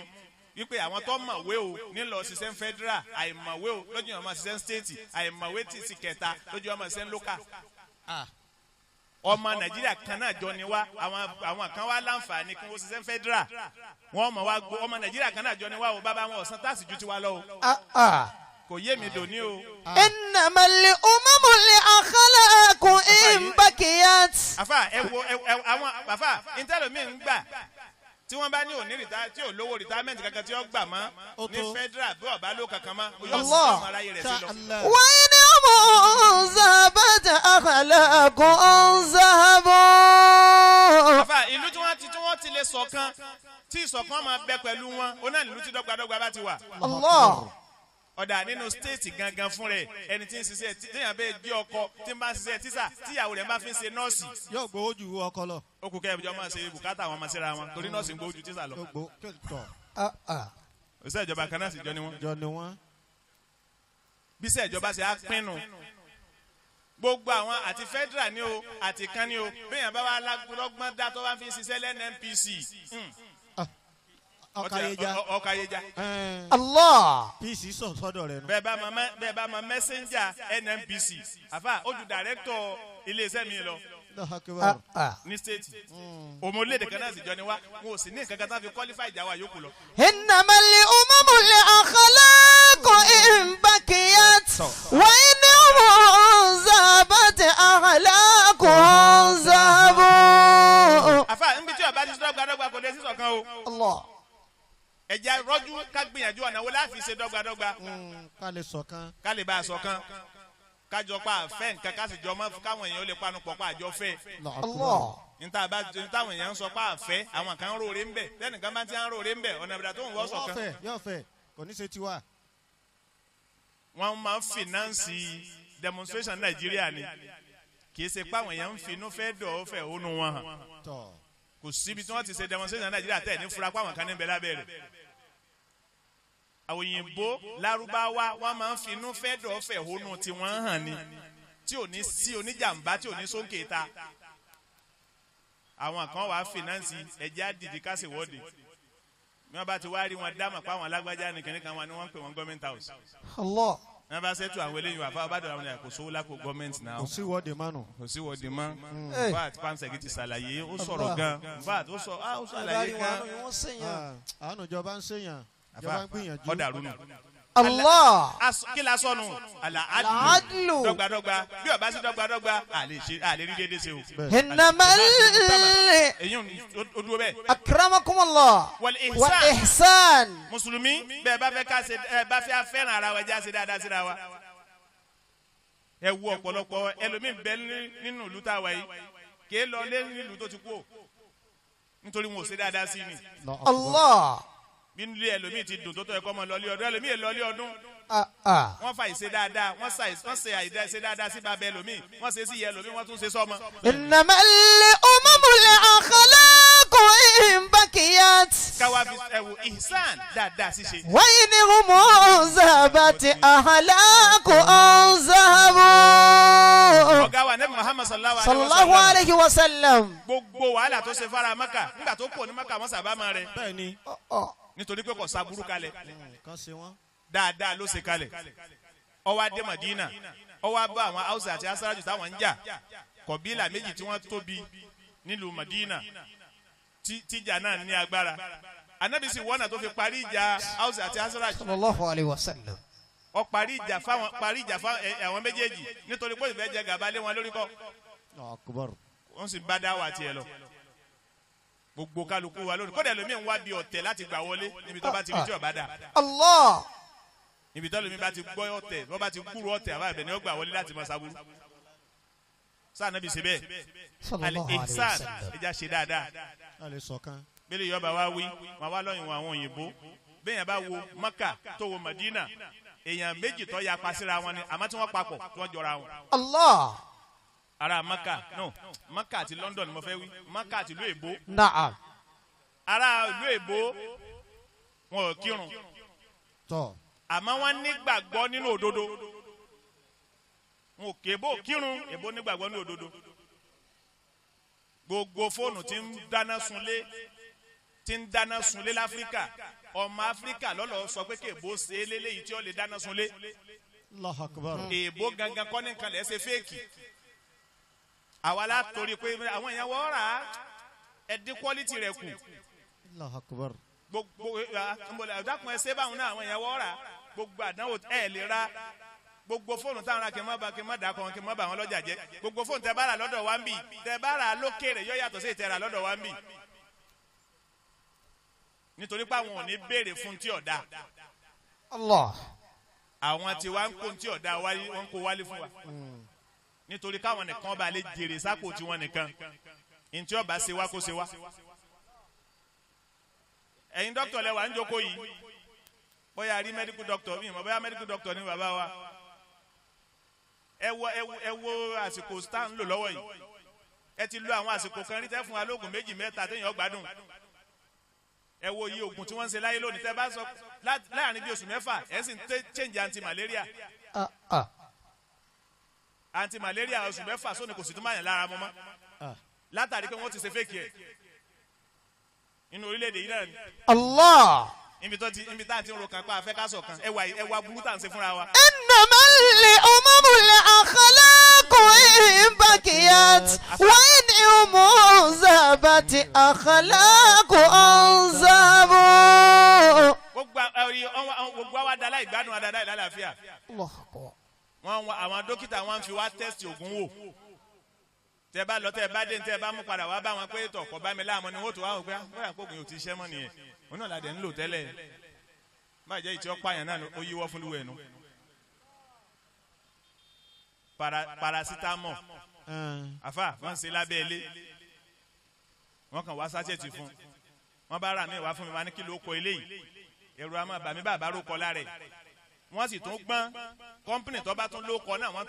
wípé àwọn tó mọ̀wé o nílò ṣiṣẹ́ federal àìmọ̀wé o lójú ọmọ ṣiṣẹ́ state àìmọ̀wé tí sì kẹta lójú ọmọ ṣiṣẹ́ local. ọmọ Nàìjíríà kan náà jọ ni wá àwọn kan wá láǹfààní kí wọ́n ṣiṣẹ́ federal wọ́n mọ̀ wá gbọ́ ọmọ Nàìjíríà kan náà jọ ni wá o bàbá wọn ọ̀sán táàsì ju tiwa lọ o kò yé mi dòní o. Innamal umamu li akhlaqu in bakiyat. àfà ẹ wo àwọn àfà ìtẹ́lómi ń gbà tí wọ́n bá ní òní tí ò lówó retirement kankan tí ó gbà mọ́ ní federal bí ọba ló kankan mọ́ yóò sì fún ara yẹ rẹ̀ sí lọ. Wa in zabat akhlaqu zahabu. àfà ìlú tí wọ́n ti lè ṣọ̀kan tí ìṣọ̀kan máa bẹ pẹ̀lú wọn ó náà nílùú tí dọ́gbadọ́gba bá ti wà. Allah. ọ̀dà nínú stéètì gangan fún rẹ̀ ẹni tí ń ṣiṣẹ́ tíyàn bẹ́ẹ̀ jí ọkọ tí ń bá ń ṣiṣẹ́ tíṣà tíyàwó rẹ̀ máa fi ń ṣe nọ́ọ̀sì. yóò gbowó ju ọkọ lọ. ó kù kẹ́ ẹ̀jọ̀ máa ṣe bùkátà àwọn ọmọ síra wọn torí nọ́ọ̀sì ń gbowó ju tíṣà lọ. òṣìṣẹ́ ìjọba kan náà sì jọ ni wọ́n. jọ ni wọ́n. bí iṣẹ́ ìjọba ṣe á pinnu gbogbo àwọn àti federal ni o àti kan ni o bẹ́ẹ̀yàn bá wà lágbọ́n dá tó bá fi ń ṣiṣẹ́ lẹ́nu NPC. ọkàyéjà. Allah. pc sọ̀dọ̀ rẹ̀ nù. bẹ́ẹ̀ bá ma messenger NNPC àfà ó ju director iléeṣẹ́ mi lọ ní state ọmọ orílẹ̀-èdè kan náà sì jọ ni wá wọn ò sì ní nǹkan kan tá fi qualify ìjà wa yòókù lọ. Innamal umamu li akhlaqu in bakiyat. Wa in zabat akhlaqu zahabu. àfà níbi tí ọba ti dọ́gbadọ́gba kò lè sí ṣọ̀kan o. Allah. ẹja rọjú ká gbìyànjú ọ̀nà wo láti ṣe dọ́gbadọ́gba. ká lè ṣọ̀kan. ká lè bá a ṣọ̀kan kájọ pa àfẹ́ nǹkan ká sì jọ mọ́ káwọn èèyàn ó lè panu pọ̀ pa àjọ fẹ́. Allah. níta táwọn èèyàn ń sọ pa àfẹ́ àwọn kan ń rore ń bẹ̀ lẹ́nìkan bá ti ń rore ń bẹ̀ ọ̀nà ìbìdà tó ń wọ́ ṣọ̀kan. yóò fẹ́ kò ní ṣe tiwa. wọ́n máa ń fìnánsì demonstration Nàìjíríà ni kì í ṣe pé àwọn èèyàn ń finú fẹ́ dọ̀ ọ́ fẹ́ ònú wọn hàn kò síbi tí wọ́n ti ṣe demonstration Nàìjíríà tẹ̀ ní fura pé àwọn kan ní bẹ lábẹ́ rẹ̀. àwọn òyìnbó lárúbáwá wọ́n máa ń finú fẹ́ dọ̀ ọ́ fẹ́ ònú tí wọ́n hàn ni tí ò ní sí oníjàmbá tí ò ní sókè ta. àwọn kan wàá fìnánsì ẹ̀jẹ̀ àdìdí kásìwọ́dì bí wọ́n bá ti wá rí wọn dámọ̀ pé àwọn alágbájá nìkan ní kan wọn ni wọ́n ń pè wọ́n government house. Allah. wọ́n bá ṣètò àwọn eléyìí wà fún abádọ́ àwọn ènìyàn kò sówó lápò gọ́ọ̀mẹ̀ntì náà kò sí ìwọ́de mánu. kò sí wọ́ọ̀dì mọ́ vat pansẹ̀kì ti ṣàlàyé ó sọ̀rọ̀ gan vat ó ṣàlàyé gan. àánú ìjọba ń ṣèyàn ìjọba ń gbìyànjú. ọ̀dà rúnù. Allah. kí la sọnù àlà Al-adlu. dọ́gbadọ́gba bí ọba sí dọ́gbadọ́gba àlè rí déédéé ṣe o. Innamal èyí ò dúró bẹ́ẹ̀. akramakumullah wal wal ihsan. ihsan. mùsùlùmí bẹ́ẹ̀ bá fẹ́ ká ṣe bá fẹ́ fẹ́ràn ara wa ẹja ṣe dáadáa síra wa. ẹ wo ọ̀pọ̀lọpọ̀ ẹlòmíín bẹ nínú ìlú tá a wà yìí kì í lọ lé nílùú tó ti kú o nítorí wọn ò ṣe dáadáa sí ni. Allah. bí nílé ẹlòmíín ti dùn tó tọ́ ẹ̀kọ́ ọmọ lọ́lé ọdún ẹlòmíín lọ́lé ọdún. Ah. wọ́n fa ìṣe dáadáa wọ́n ṣe àìdá ìṣe dáadáa sí bàbá ẹlòmíín wọ́n ṣe sí ìyá ẹlòmíín wọ́n tún ṣe sọ́mọ. Innamal umamul akhlaqu in bakiyat. káwa fi ẹwù ihsan dáadáa ṣíṣe. Wa inhum zabati ahlaqu anzabu. ọ̀gá wa nẹ́bí Muhammad Sallallahu alayhi wa sallam. gbogbo wàhálà tó ṣe fara Mẹ́kà nígbà tó kù ní Mẹ́kà wọ́n sábà máa rẹ̀ bẹ́ẹ̀ ni. nítorí pé kò sábúrú kalẹ̀ kan ṣe wọ́n. dáadáa ló ṣe kalẹ̀ ó wá dé Madina ó wá bá àwọn Hausa àti Asaraju táwọn ń jà kọ̀bílà méjì tí wọ́n tóbi nílùú Madina tíjà náà ní agbára Ànábì sì wọ́nà tó fi parí ìjà Hausa àti Asaraju Sallallahu alayhi wa sallam. ó parí ìjà fáwọn àwọn méjèèjì nítorí pé ìfẹ́ jẹ gàba lé wọn lórí kọ́ Akbar. wọ́n sì bá dá wà tiẹ̀ lọ gbogbo kálukú wa lónìí kódà lómi ń wá bí ọ̀tẹ̀ láti gbà wọlé níbi tó bá ti rí tí ọba dà Allah. níbi tó lómi bá ti gbọ́ ọ̀tẹ̀ wọ́n bá ti kúrò ọ̀tẹ̀ àbá ìbẹ̀ ni ó gbà wọlé láti mọ sábúrú sáà náà bí ṣe bẹ́ẹ̀ Sallallahu alayhi wa ihsan sallam. ẹja ṣe dáadáa a lè sọ̀kan. bẹ́ẹ̀ yọba wa wí wọn wá lọ́yìn àwọn òyìnbó bẹ́ẹ̀ yẹn bá wo Maka tó wo Madina èèyàn méjì tó ya pasíra wọn ni àmọ́ tí wọ́n papọ̀ tí wọ́n jọra wọn. Allah. ara Maka no Maka àti London ni mo fẹ́ wí Maka àti ìlú èbó Na'am. ara ìlú èbó wọn ò kírun tọ́ àmọ́ wọ́n nígbàgbọ́ nínú òdodo wọn ò kébó kírun èbó nígbàgbọ́ nínú òdodo gbogbo fóònù tí ń dáná sunlé láfíríkà ọmọ Áfíríkà lọ́lọ́ sọ pé kébó ṣe é léléyìí tí ó lè dáná sunlé Allahu Akbar. èbó gangan kọ́ ní nǹkan lẹ́ ṣe fẹ́ẹ̀kì àwa la torí pé àwọn èèyàn wọ́n rà á ẹ̀dín quality rẹ̀ kù Allahu Akbar. gbogbo ọ̀dàkùn ẹsẹ̀ báwọn náà àwọn èèyàn wọ́n rà gbogbo àdánwò ẹ̀ lè ra gbogbo fóònù táwọn ra kí n má dà kàn kí n má bà wọn lọ́jà jẹ́ gbogbo fóònù tẹ bá rà lọ́dọ̀ wa ń bì tẹ bá rà lókèrè yóò yàtọ̀ sí ìtẹ̀rà lọ́dọ̀ wa ń bì nítorí pé àwọn ò ní béèrè fún tí ọ̀dà Allah. àwọn tí wàá ń kó tí ọ̀dà wọn kó wálé fún wa nítorí káwọn nìkan bá lè jèrè sápò tí wọn nìkan ntí ọba ṣe wá kó ṣe wá ẹ̀yin dókítà lẹ́wà ń jókòó yìí bóyá rí medical doctor mi mọ̀ bóyá medical doctor ni bàbá wa ẹ wo àsìkò stan lò lọ́wọ́ yìí ẹ ti lo àwọn àsìkò kan rí tẹ́ fún wa lóògùn méjì mẹ́ta téèyàn gbádùn ẹ wo iye oògùn tí wọ́n ń ṣe láyé lónìí tẹ́ bá sọ láàrin bí oṣù mẹ́fà ẹ sì ń change anti-malaria anti-malaria oṣù mẹ́fà sóni kò sì tún máa yàn lára mọ́ mọ́ látàrí pé wọ́n ti ṣe fake ẹ̀ nínú orílẹ̀-èdè yìí náà ni. Allah. ibi tá à ń ti ro kan pa afẹ́ ká sọ̀ kan ẹ wá burú tá à ń ṣe fúnra wa. Innamal umamul akhlaqu in bakiyat wa inhum zabati akhlaqu anzabu. gbogbo àwa dala ìgbádùn adada ìlàlàáfíà. Allah. àwọn dókítà wọn fi wá tẹ́sítì ògùn wò tẹ bá lọ tẹ bá dé tẹ bá mú padà wá bá wọn pé tọkọ bá mi láàmú ni wọn tó wá wọn pé bóyá kó gbìyànjú ti ṣẹ́ mọ́ nìyẹn òun náà ládẹ ńlò tẹ́lẹ̀ báyìí jẹ́ ìtì ọ̀pá yẹn náà ó yíwọ́ fún lúwẹ̀ nu parasitamọ àfà wọn ṣe lábẹ́ ilé wọn kàn wá sáṣẹ́ẹ̀tì fún wọn bá rà mí wá fún mi wá ní kí ló kọ eléyìí ẹ̀rù àmọ́ bàmí bàbá rò kọ lára ẹ̀ wọ́n sì tún gbọ́n kọ́mpìnì tó bá tún ló kọ náà wọ́n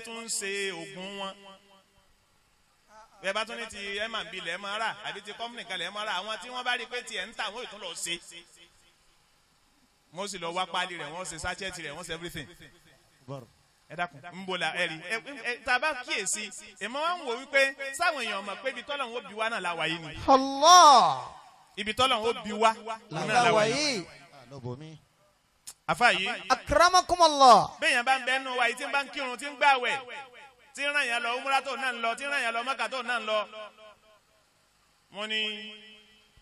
tún ń ṣe oògùn wọn bẹ́ẹ̀ bá tún ní ti M&B lẹ́ẹ̀ máa rà àbí ti kọ́mpìnì kan lẹ́ẹ̀ máa rà àwọn tí wọ́n bá rí pé tiẹ̀ ń tà wọ́n ò tún lọ ṣe wọ́n sì lọ wá páálí rẹ̀ wọ́n ṣe sáchẹ́tì rẹ̀ wọ́n ṣe everything ẹ dákun ń bọ̀ la ẹ rí tá a bá kíyèsí èmọ̀ wá ń wò wípé sáwọn èèyàn mọ̀ pé ibi tọ́lọ̀ ń bí wa náà la wà yìí ni Allah. ibi tọ́lọ̀ ń bí wa náà la wà yìí àfa yìí akramakumullah. bẹ́ẹ̀yàn bá ń bẹ́ẹ̀ nù wa yìí tí ń bá ń kírun tí ń gbàwẹ̀ tí ń ràn yàn lọ umrah tó náà ń lọ tí ń ràn yàn lọ Mákà tó náà ń lọ wọ́n ní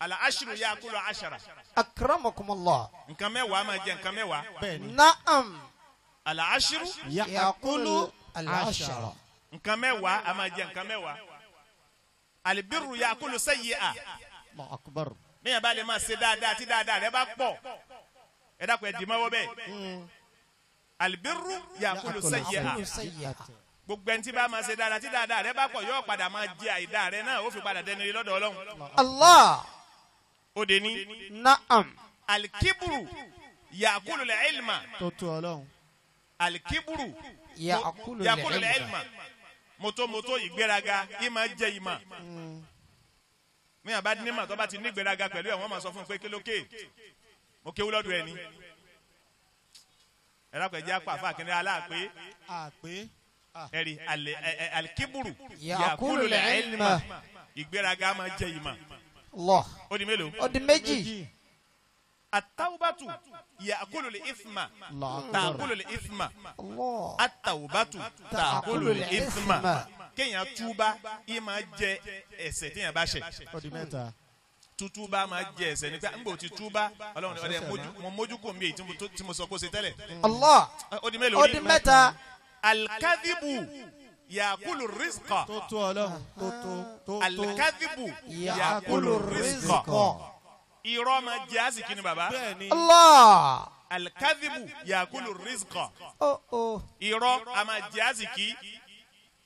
al-ashru ya'kulu 'ashara akramakumullah. nǹkan mẹ́wàá máa jẹ nǹkan mẹ́wàá bẹ́ẹ̀ni. na'am. al-ashru yakulu al-ashara. nǹkan mẹ́wàá a máa jẹ nǹkan mẹ́wàá al-birru ya'kulu sayyi'a Allahu akbar. bẹ́ẹ̀yàn bá lè máa ṣe dáadáa tí dáadáa rẹ bá pọ̀ ẹ dákun ẹ dì mọ́wọ́ bẹ́ẹ̀ al-birru ya'kulu sayyi'a gbogbo ẹni tí bá máa ṣe dáadáa tí dáadáa rẹ bá pọ̀ yóò padà máa jẹ àìdá rẹ náà ó fi padà dẹni lọ́dọ̀ Ọlọ́run. Allah. ó de ní. na'am. alikiburu yakulu le ilma. tó tó Ọlọ́run. alikiburu yakulu le ilma. moto ìgbéraga ìmà jẹ ìmà. mi àbá ní ma tó bá ti ní ìgbéraga pẹ̀lú ẹ̀ wọ́n máa sọ fún un pé kí ló ké mo kéwú lọ́dọ̀ ẹ̀ ni. ẹ̀rọ àpẹjẹ apá àfàkínní aláàpé. àpé. ẹ̀rí alikiburu yakulu le ilma. ìgbéraga máa jẹ ìmà. Allah. ó di mélòó. ó di méjì. atawubatu yakulu le ifma taakulu le ifma. Allah. atawubatu taakulu le ifma. kéèyàn túbá yìí máa jẹ ẹ̀ṣẹ̀ téèyàn bá ṣẹ̀. ó di mẹ́ta. tútúbá máa jẹ ẹ̀ṣẹ̀ nípa nígbà tí túbá Ọlọ́run ní ọdẹ mo mójú kò mí èyí tí mo sọ kó ṣe tẹ́lẹ̀. Allah. ó di mélòó. ó di mẹ́ta. alikadibu yakulu rizqa. tó tó Ọlọ́run. tó. alikadibu yakulu rizqa. irọ́ máa jẹ àsìkí ni bàbá. bẹ́ẹ̀ni. Allah. alikadibu yakulu rizqa. oh. irọ́ a máa jẹ àsìkí.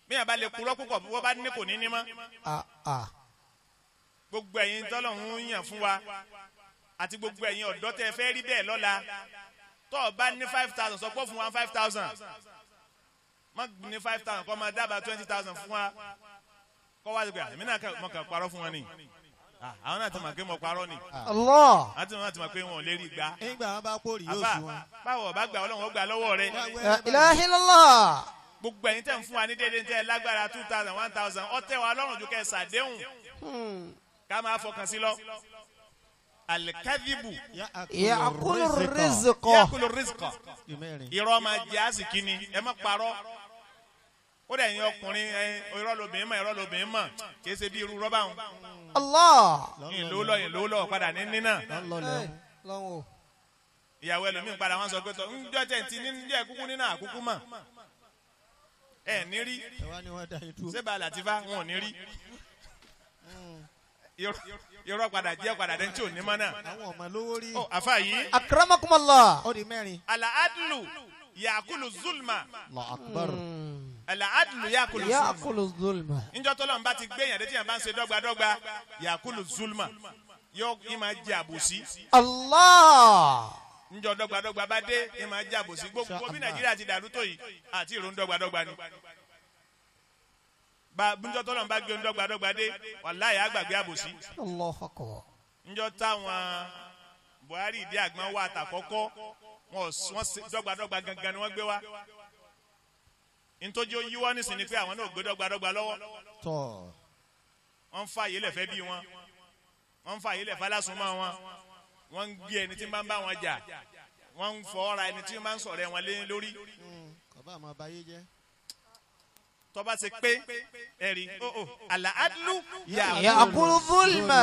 bí a bá lè kúrọ́ púpọ̀ bí wọ́n bá ní kò ní ní mọ́. gbogbo ẹ̀yin tọ́lọ́run ń yàn fún wa àti gbogbo ẹ̀yin ọ̀dọ́ tẹ́ fẹ́ rí bẹ́ẹ̀ lọ́la tó o bá ní 5,000 sọ pé fún wa 5,000 má ní 5,000 kọ́ máa dábàá 20,000 fún wa kọ́ wá sí pé àmì náà mo kàn parọ́ fún wọn ni àwọn náà ti mọ̀ pé mo parọ́ ni Allah. àti wọn náà ti mọ̀ pé wọn ò lè rí gbà. nígbà wọn bá kórì yóò sùn wọn. báwo ọba gbà Ọlọ́run ó gbà lọ́wọ́ rẹ. La ilaha illallah. gbogbo ẹ̀yin tẹ́ ń fún wa ní déédéé tẹ́ lágbára 2,000 1,000 ọtẹ wa lọ́rùn ju kẹ́ ṣàdéhùn ká máa fọkàn sí lọ. alikadibu yakulu rizqa. yakulu rizqa. irọ́ máa jẹ àsìkí ni ẹ má parọ́. ó dẹ̀ yín ọkùnrin irọ́ lobìnrin mọ̀ kìí ṣe bí irú rọ́bà wọn. Allah. ìlú lọ padà ní nínà. lọ́wọ́. ìyàwó ẹlòmíín padà wọn sọ pé tọ ǹjọ́ tẹ̀ ti níjẹ́ kúkú nínà àkúkú mọ̀. ẹ ní rí sébà làtìfá wọn ò ní rí. irọ́ padà jẹ́ padà dẹ́n tí ò ní mọ́ náà. àwọn ọmọ lówó rí. ó àfa yìí. akramakumullah. ó di mẹ́rin. al-adlu yakulu zulma. Allahu akbar. al-adlu yakulu zulma. yakulu zulma. níjọ́ tó lọ́nba ti gbé yàn dé tí yàn bá ń ṣe dọ́gbadọ́gba yakulu zulma yóò í máa jẹ àbòsí. Allah. níjọ́ dọ́gbadọ́gba bá dé í máa jẹ àbòsí gbogbo bí Nàìjíríà ti dàrú tó yìí àti ìrònú dọ́gbadọ́gba ni. níjọ́ tó lọ́nba gbé dọ́gbadọ́gba dé wàláhì àgbàgbé àbòsí. Allahu akbar. níjọ́ táwọn Buhari ìdí àgbọn wà àtàkọ́kọ́ wọn dọ́gbadọ́gba gangan ni wọ́n gbé wá. ntọ́jú yíwọ́ nísìn ni pé àwọn náà gbé dọ́gbadọ́gba lọ́wọ́. wọ́n ń fa àyè lẹ̀fẹ́ bí wọn wọ́n ń fa àyè lẹ̀fẹ́ alásùnmọ́ wọn wọ́n ń gbé ẹni tí ń bá ń bá wọn jà wọ́n ń fọ́ ra ẹni tí ń bá ń sọ̀rọ̀ wọn lé lórí. bàbá àmọ́ abayé jẹ́. tọ́ba ṣe pé ẹ̀rí al-adlu yakulu zulma.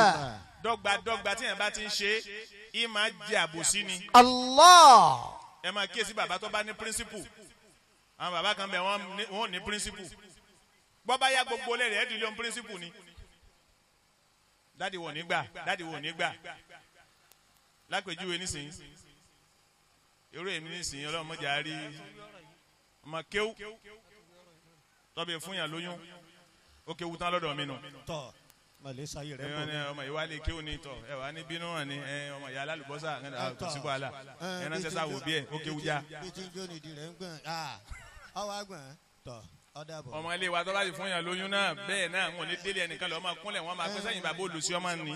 dọ́gbadọ́gba tí yẹn bá ti ń ṣe é máa jẹ àbòsí ni. Allah. ẹ máa kíyèsí bàbá tó bá ní píríncípù àwọn bàbá kan bẹ wọn ò ní píríncípù bọ́bá yá gbogbo lẹ́rìí ẹ̀ dìlé ohun píríncípù ni dáàdi wò ní gbà lápèjúwe nísìnyí eré èmi nísìnyí ọlọ́run mọ́jà rí ọmọ kéwú tọ́bi fún yàn lóyún ó kéwú tán lọ́dọ̀ mi nù. tọ́ màlẹ́ sáyé rẹ̀ bọ̀ ní ọmọ ìwà lè kéwú ní tọ̀ ẹ wà ní bínú hàn ní ọmọ ìyá alálùbọ́sà kò sí wàhálà ẹ ránṣẹ́ sáwò bí ẹ ó kéwú já. bí tí ń jó nìdí rẹ̀ ń gbọ̀n ọwọ́ àgbọ̀n tọ̀ ọ̀dà bọ̀. ọmọ ilé wa tó bá ti fún yàn lóyún náà bẹ́ẹ̀ náà wọn ò ní délé ẹnìkan lọ́ọ́ máa kúnlẹ̀ wọn máa pẹ́ sẹ́yìn bàbá olùsí ọmọ ni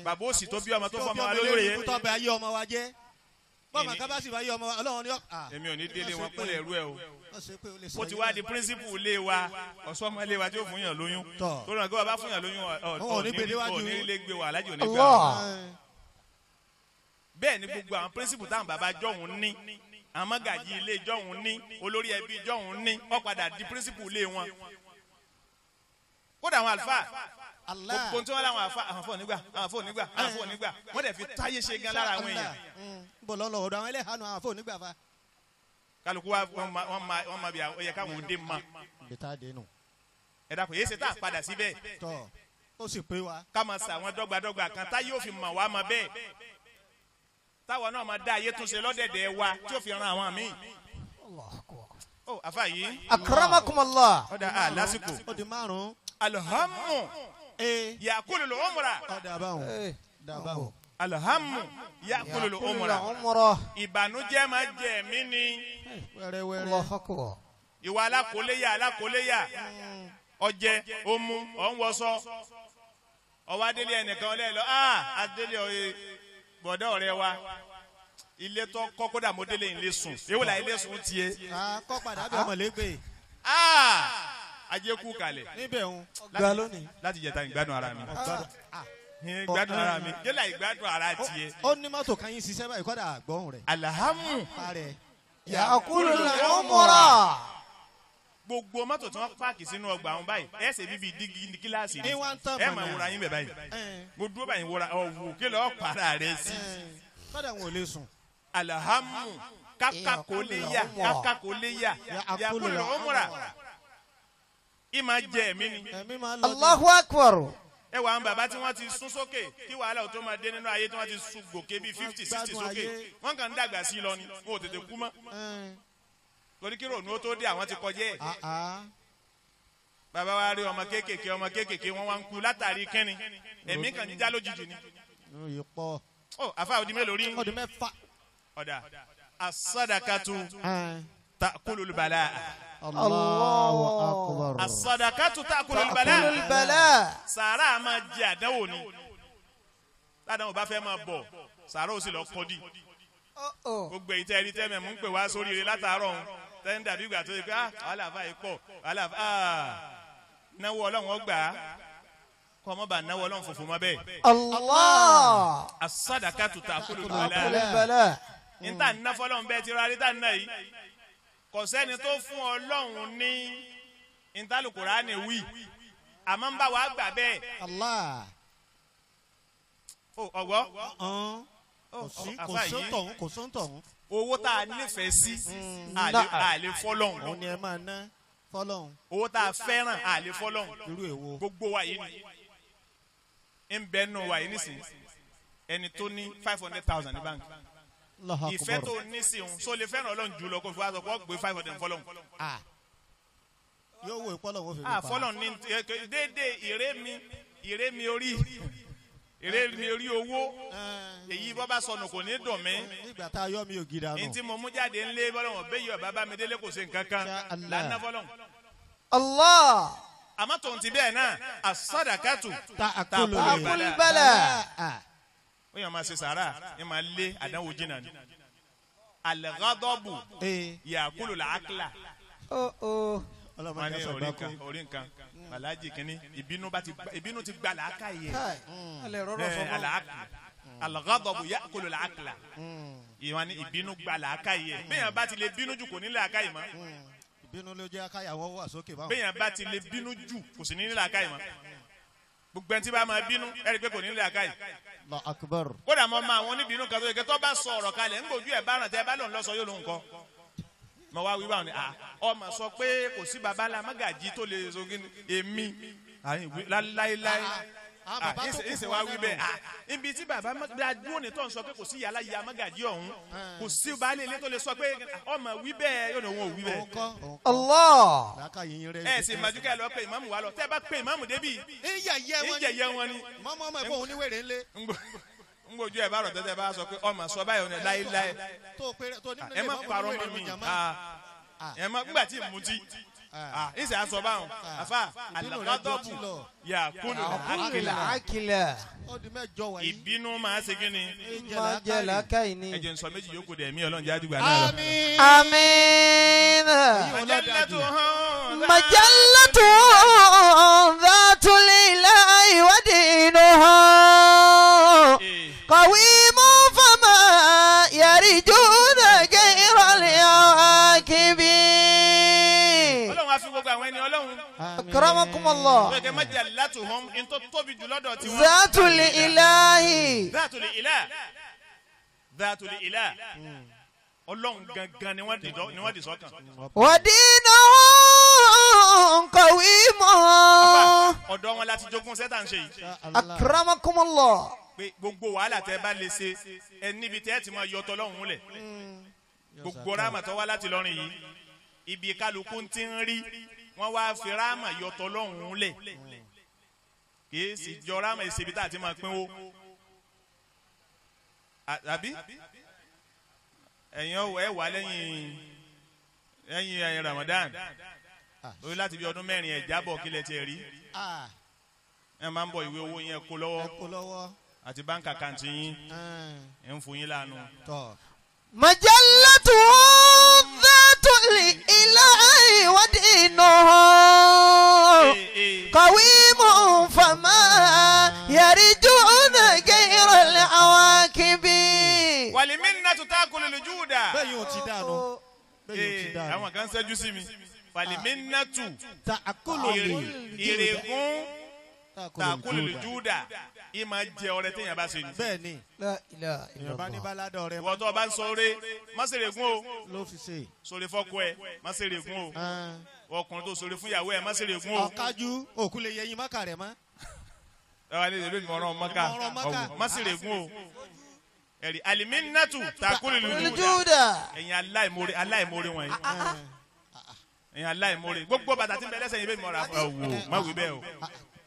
bàbá òsì tó bí ọmọ tó fọmọ wa lórí yẹn. tó bẹ ayé ọmọ wa jẹ́ bọ́ọ̀mù kábà sì bá ayé ọmọ wa ọlọ́run ni. èmi ò ní délé wọn kúnlẹ̀ ẹrú ẹ o ó ti wá di píríncípù ilé wa ọ̀ṣọ́ ọmọ ilé wa tí ó fún yàn lóyún tó ràn kí wọ́n bá fún yàn lóyún ọ̀ ní ilé gbé wa alájì ò ní gbà bẹ́ẹ̀ ni gbogbo àwọn píríncípù táwọn bàbá jọ̀hún ní àwọn mọ́gàjì ilé jọ̀hún ní olórí ẹbí jọ̀hún ní ó padà di píríncípù ilé wọn kódà àwọn àlùfáà gbogbo tí wọ́n láwọn àwọn afọ nígbà wọ́n dẹ̀ fi táyé ṣe gan lára àwọn èèyàn. bọ̀ lọ́lọ́ ọ̀dọ̀ àwọn ẹlẹ́hànú àwọn afọ nígbà fa. kálukú wa wọ́n ma bí ó yẹ káwọn òde ma. bẹ́tà dé nù. ẹ dàpọ̀ yéé ṣe tá a padà síbẹ̀. tọ́ ó sì pé wa. ká máa sa àwọn dọ́gbadọ́gba kan tá yóò fi mọ̀ wá ma bẹ́ẹ̀. táwọn náà máa dá ayé túnṣe lọ́dẹ̀dẹ̀ wa tí ó fi ran àwọn míì. ó àfa yìí. akramakumullah. ọ̀dà lásìkò. ó di márùn-ún. alhammu yakulu l'umra. dàbáwò. alhammu yakulu l'umra. ìbànújẹ́ máa jẹ mí ni. wẹ́rẹ́wẹ́rẹ́. ìwà alákòóléyà ọjẹ omu ọ̀nwọ́sọ ọwọ́ adélé ẹnìkan ọlẹ́ lọ adélé ọ̀rẹ́ bọ̀dọ̀ ọ̀rẹ́ wa ilé tó kọ́ kódà mo délé ilé sùn èwo la ilé sùn tiẹ̀. kọ́ padà bí ọmọ lẹ́gbẹ̀ẹ́. ajé kú kalẹ̀. níbẹ̀ ń. gba lónìí. láti jẹta ìgbádùn ara mi. ìgbádùn ara mi yálà ìgbádùn ara tiẹ̀. ó ní mọ́tò kan yín ṣiṣẹ́ báyìí kọ́dà gbọ́hùn rẹ̀. alhamu. yakulu l'umra. gbogbo mọ́tò tí wọ́n páàkì sínú ọgbà àwọn báyìí ẹsẹ̀ bíbí dígí kíláàsì ni ẹ máa wúra yín bẹ̀ báyìí mo dúró báyìí wúra ọ̀wù kí lọ́ọ́ para rẹ̀ sí. kọ́dà wọn ò lè sùn. alhamu kakakoleya yakulu l'umra ìmà jẹ ẹ̀mí ni. Allahu akbar. ẹ wà àwọn bàbá tí wọ́n ti sún sókè kí wàhálà ò tó máa dé nínú ayé tí wọ́n ti sún gòkè bíi 50 60 sókè wọ́n kàn ń dàgbà sí i lọ ni wọn ò tètè kú mọ́ torí kí rònú ó tó dé àwọn ti kọjá ẹ̀. bàbá wa rí ọmọ kéékèèké wọn wá ń kú látàrí kínni ẹ̀mí kan jíjá lójijì ni. ó àfa òdi mélòó rí. ọdún mẹ́fà. ọ̀dà as-sadaqatu ta'kulul balaa. Allahu akbar. as-sadaqatu ta'kulul balaa. sàárà máa jẹ àdánwò ni ládàá ò bá fẹ́ máa bọ̀ sàárà ó sì lọ kọ́ di. gbogbo èyí tẹ́ ẹ rí tẹ́mẹ̀ mú ń pè wá sórí ire látàárọ̀ ọ̀hún tẹ́ ń dàbí ìgbà tó yẹ pé wàhálà fà yìí pọ̀ wàhálà fà náwó ọlọ́run ọgbà kọ́ ọmọ bá náwó ọlọ́run fòfò mọ́ bẹ́ẹ̀. Allah. as-sadaqatu ta'kulul balaa. níta ní náfọ́ ọlọ́run bẹ́ẹ̀ ti rà rí tá ní náà yìí kò sẹ́ni tó fún ọlọ́run ní ìtàlùkùránì wí àmọ́ ń bá wa gbà bẹ́ẹ̀. Allah. ọ̀gbọ́. kò sóńtọ̀hún. owó tá a nífẹ̀ẹ́ sí àlè fọlọ́hún. òun ni ẹ máa ná fọlọ́hún. owó tá a fẹ́ràn àlè fọlọ́hún. irú èwo. gbogbo wa yìí ni ń bẹ nù wa yìí nísìnyí ẹni tó ní 500,000 ní báńkì. ìfẹ́ tó ní sí òun so lè fẹ́ràn ọlọ́run jù lọ kó fi wá sọ pé ó gbé 500 fọlọ́hún. yóò wo ìpọ́lọ̀ wọn fi mi pa. fọlọ́hún ní déédéé ìrémi orí owó èyí bọ́ bá sọnù kò ní dùn mí. nígbà tá a yọ mi ò gidi àná. ntí mo mú jáde ńlé bọ́lọ́wọ́n bẹ́ẹ̀ yọ bàbá mi délé kò sí nǹkan kan lànà fọlọ́hún. Allah. àmọ́ tòun ti bẹ́ẹ̀ náà as-sadaqatu ta'kulul balaa. ó yàn máa ṣe sàárà ẹ máa lé àdánwò jìnnà ni. al-ghadabu ya'kulul aqla. wọ́n ní orí nǹkan aláàjì kínní ìbínú ti gba làákà yẹ. al-ghadabu ya'kulul aqla. ìwọ́n ní ìbínú gba làákà yẹ. bẹ́ẹ̀ bá ti lè bínú jù kò ní làákà yìí mọ́. ìbínú ló jẹ́ káyà wọ́n wà sókè báwọn. bẹ́ẹ̀ bá ti lè bínú jù kò sì ní làákà yìí mọ́. gbogbo ẹni tí bá máa bínú ẹ̀rí pé kò ní làákà yìí. Allahu akbar. kódà mo máa wọn oníbínú kan tó yẹ kí tó bá sọ ọ̀rọ̀ kalẹ̀ ń gbòjú ẹ̀ bá ràn tẹ́ ẹ bá lòun lọ sọ yóò lóun kọ́. mo wá wí báwọn ni ọmọ sọ pé kò sí baba la magají tó lè sogin èmi láíláí ìṣe wa wí bẹ́ẹ̀ ibi tí baba dúró ní tó ń sọ pé kò sí yàrá ya magají ọ̀hún kò sí baálé ilé tó lè sọ pé ọmọ wí bẹ́ẹ̀ yóò ní òun ò wí bẹ́ẹ̀. Allah. ẹ sì máa dúkẹ́ lọ pé ìmáàmù wa lọ tẹ́ bá pé ìmáàmù débì ìjẹ̀yẹ wọn ni. mọ́mọ́ ọmọ ẹ̀fọ́ òun ní wèrè ńlẹ̀. ń gbójú ẹ̀ bá rọ̀ tẹ́tẹ́ bá sọ pé ọmọ sọ báyìí ọ̀nà láíláí ẹ má parọ́ mọ́ mi ẹ má gbà tí mu ti ìṣe àṣọ báwọn àfa al-ghadabu ya'kulul aqla. ìbínú máa ṣe kí ni. máa jẹ làákàyè ni. ẹ jẹ́ n sọ méjì yòókù dẹ̀ mí ọlọ́run jẹ́ àdúgbò àná lọ. àmín. majallatu dhatul ilahi wa dinuha. قويم فما أكرمكم الله Bẹ́ẹ̀ kẹ́ majallatuhum in tó tóbi jù lọ́dọ̀ tiwọn. ذات الإله Dhatul ilah. Ọlọ́run gangan ni wọ́n di sọ́kàn. ودينه قويم Ọ̀dọ̀ wọn láti jogún sẹ́tà ń ṣe yìí. أكرمكم الله Pé gbogbo wàhálà tẹ́ bá lè ṣe ẹ níbi tẹ́ ti máa yọ tọ́lọ́hún múlẹ̀. Gbogbo ráàmà tó wá láti lọ́rin yìí ibi kálukú ti ń rí wọ́n wá fi ráàmà yọ tọ́lọ́hún múlẹ̀. Kìí sì jọ ráàmà ìṣèbí tá a ti máa pínwó. Àbí ẹ̀yin ọ̀wọ́ ẹ̀ wà lẹ́yìn Ramadan lórí láti bí ọdún mẹ́rin ẹ̀ jábọ̀ kílẹ̀ tiẹ̀ rí ẹ máa ń bọ̀ ìwé owó yẹn kó lọ́wọ́ àti báńkì àkáǹtì yín ẹ̀ ń fún yín láàánú. مجلته ذات الإله ودينه قويم فما يرجون غير العواقب Wal-minnatu ta'kulul juda. bẹ́ẹ̀ yóò ti dànù. Àwọn kan ṣẹ́jú sí mi. Wal-minnatu ìrègùn ta'kulul juda. Ìmọ̀ jẹ ọrẹ téèyàn bá ṣe ni. bẹ́ẹ̀ ni لا إله إلا ìyọ̀bá ní الله báládọ̀ rẹ̀ Ìwọ tó bá ń sọ̀rọ̀ má ṣe règùn o. ló fi ṣe. Sọ̀rọ̀ fọ́kọ ẹ má ṣe règùn o. Ọkùnrin tó sọ̀rọ̀ fún ìyàwó ẹ má ṣe règùn o. ọ̀kájú òkú lè yẹyin mọ́kà rẹ̀ mọ́. Ẹ wá ní ìlú ìmọ̀ràn mọ́ká ọ̀wọ̀ má ṣe règùn o. Ẹ̀rí al-minnatu ta'kulul juda. الجودة Ẹ̀yin aláìmoore wọ̀nyí. Ẹ̀yin aláìmoore gbogbo bàtà tí ń bẹ lẹ́sẹ̀ yìí bẹ́ẹ̀ mọ̀ra wò má wí bẹ́ẹ̀ o.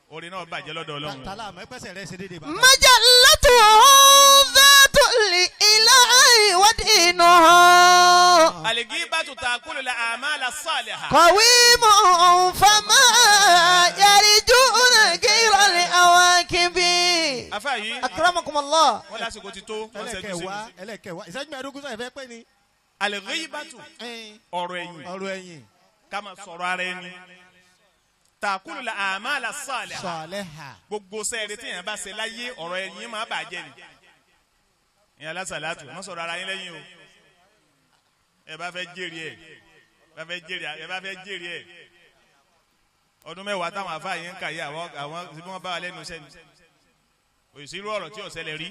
Orin náà bàjẹ́ lọ́dọ̀ Ọlọ́run. tàlà àmọ́ ẹ̀pẹ́sẹ̀ rẹ̀ ṣe déédéé bàbá. مجلته ذات الإله ودينه Al-ghibatu ta'kulul a'mala as-salihah. قويم فما يرجون غير العواقب Afa yìí أكرمكم الله wọ́n lásìkò ti tó wọ́n ṣẹ́jú sí mi. ẹlẹ́kẹ̀wá ìṣẹ́jú mẹ́ẹ̀ẹ́dógún sọ̀rọ̀ fẹ́ pẹ́ ni. Al-ghibatu ọ̀rọ̀ ẹ̀yìn ọ̀rọ̀ ẹ̀yìn. ká máa sọ̀rọ̀ ara ẹni. Ta'kulul a'mala as-salihah. sọ̀lẹ́hà. Gbogbo sẹ́ẹ̀rẹ́ tí èèyàn bá ṣe láyé ọ̀rọ̀ ẹ̀yìn máa bàjẹ́ ni. Ìyẹn alásàlátù wọ́n sọ̀rọ̀ ara yín lẹ́yìn o. Ẹ bá fẹ́ jèrè ẹ̀. Ọdún mẹ́wàá táwọn àfáà yín ń kà yé àwọn tí wọ́n bá wà lẹ́nu iṣẹ́ ni. Òṣìṣirú ọ̀rọ̀ tí ò ṣẹlẹ̀ rí.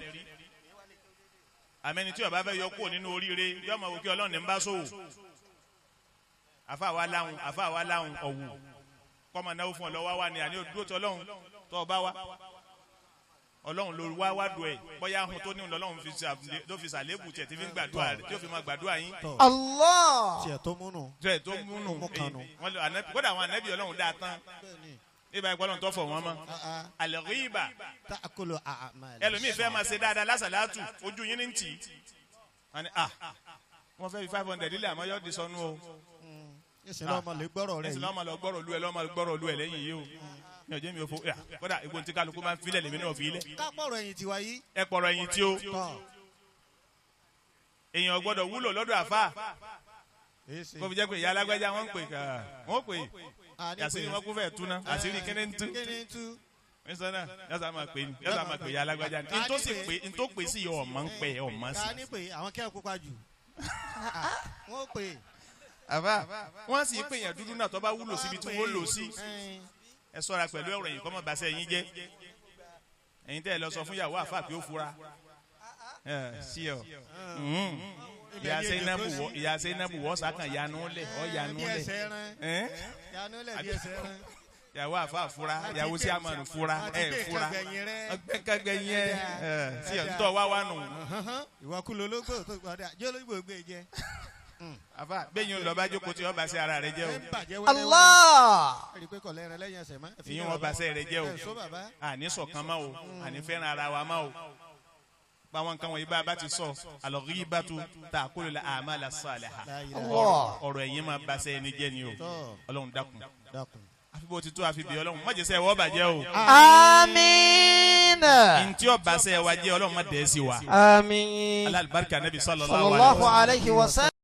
Àmẹ́ni tí ó bá fẹ́ yọ kúrò nínú oríire yóò mọ̀ wò kí Ọlọ́run ní ń bá sòwò. Àfáà wa láhùn ọ̀wù. Kọ́mọ náà fún ọ lọ́wọ́ wa ni àní òdúró tí Ọlọ́run tó ọba wa. Ọlọ́run ló wá dùn ẹ̀ bóyá ahun tó ní Ọlọ́run ló fi sàlébù tiẹ̀ tí fi ń gbàdúrà rẹ̀ tí ó fi máa gbàdúrà yín. الله tiẹ̀ tó múnú. Tiẹ̀ tó múnú kódà àwọn ànábì Ọlọ́run dáa tán. Ibà ẹ̀kọ́ Ọlọ́run tó fọ̀ wọ́n mọ́. Al-ghiba ta'kulul a'mal. ẹlòmíì fẹ́ máa ṣe dáadáa lásàlátù ojú yín ní tì í. Wọ́n fẹ́ fi 500 lílẹ̀ àmọ́ yóò di sọnù o. ìsìn lọ́mọ lè gbọ́rọ̀ rẹ̀ Ẹ̀sìn yìí. lọ́mọ lọ gbọ́rọ̀ lu ẹ̀ lẹ́yìn yìí o. Mi ò jẹ́ mi ò fo kódà ìgbóhùn tí kálukú máa ń filẹ̀ lèmi náà fi ilẹ̀. kápọ̀rọ̀ ẹ̀yìn tiwa yìí. Ẹ pọ̀rọ̀ ẹ̀yìn tí o. tọ̀ Èèyàn gbọ́dọ̀ wúlò lọ́dọ̀ àfáà. èsì. Kó fi jẹ́ pé ìyá alágbájá wọ́n ń pè àṣírí wọn kún fẹ́ẹ̀ túná àṣírí kíní ń tú. kíni ń tú. Mísọ̀ náà yọ́sà máa pè ní yọ́sà máa pè ìyá alágbájá ni. N tó pè sí yọ ọ̀mọ́ ń pè ọ̀mọ́ sí. ká ní pé àwọn kẹ́hìn pupa jù. wọ́n pè. Àbá wọ́n sì pè yàn dúdú náà tó bá wúlò síbi tí wọ́n lò sí. Ẹ ṣọ́ra pẹ̀lú ọ̀rọ̀ yìí kọ́ mọ́ bàṣẹ yín jẹ́. Ẹ̀yin tẹ́ ẹ lọ sọ fún ìyàwó àfáà pé ó fura. Sí ọ. Ìyá Sẹ́yìnàbù wọ́ sàkàn yanú lẹ̀ ọ́ yanú bí lẹ̀. ẹsẹ̀ rán. yanú lẹ̀ bí ẹsẹ̀ rán. Ìyàwó àfáà fura ìyàwó sí àmàlù fura fura ọgbẹ́kẹ̀gbẹ̀yìn ẹ̀ sí ọ̀ ntọ́ wá wá nù. ìwà kúlò ológbò tó gbọdọ̀ àjọ ológbò gbé jẹ. Àfáà gbẹ̀yìn lọ bá jókòó tí ọba sí ara rẹ jẹ́ o. ẹ ń bàjẹ́ wẹ́rẹ́. الله ẹ̀rí pé kọ̀lẹ́ rẹ lẹ́yìn ẹsẹ̀ mọ́. ìyín wọn bá sẹ́ rẹ jẹ́ o. ẹ̀ sọ bàbá. Àní ṣọ̀kan mọ́ o àní fẹ́ràn ara wa mọ́ o. Báwọn nǹkan wọ̀nyí bá a bá ti sọ al-ghibatu ta'kulul a'mala as-salihah. الله Ọ̀rọ̀ ẹ̀yin máa bá sẹ́ ẹni jẹ́ ni o. Ọlọ́run dákun. dákun. Àfi bó ti tó àfi bí Ọlọ́run má jẹ́ sẹ́ ẹ̀wọ́ bàjẹ́ o. آمين Ntí ọba sẹ́ ẹ wa jẹ́ Ọlọ́run má dẹ̀ ẹ́ sí wa. آمين Alal barka Nabi sallallahu صلى alaihi الله wasallam. عليه وسلم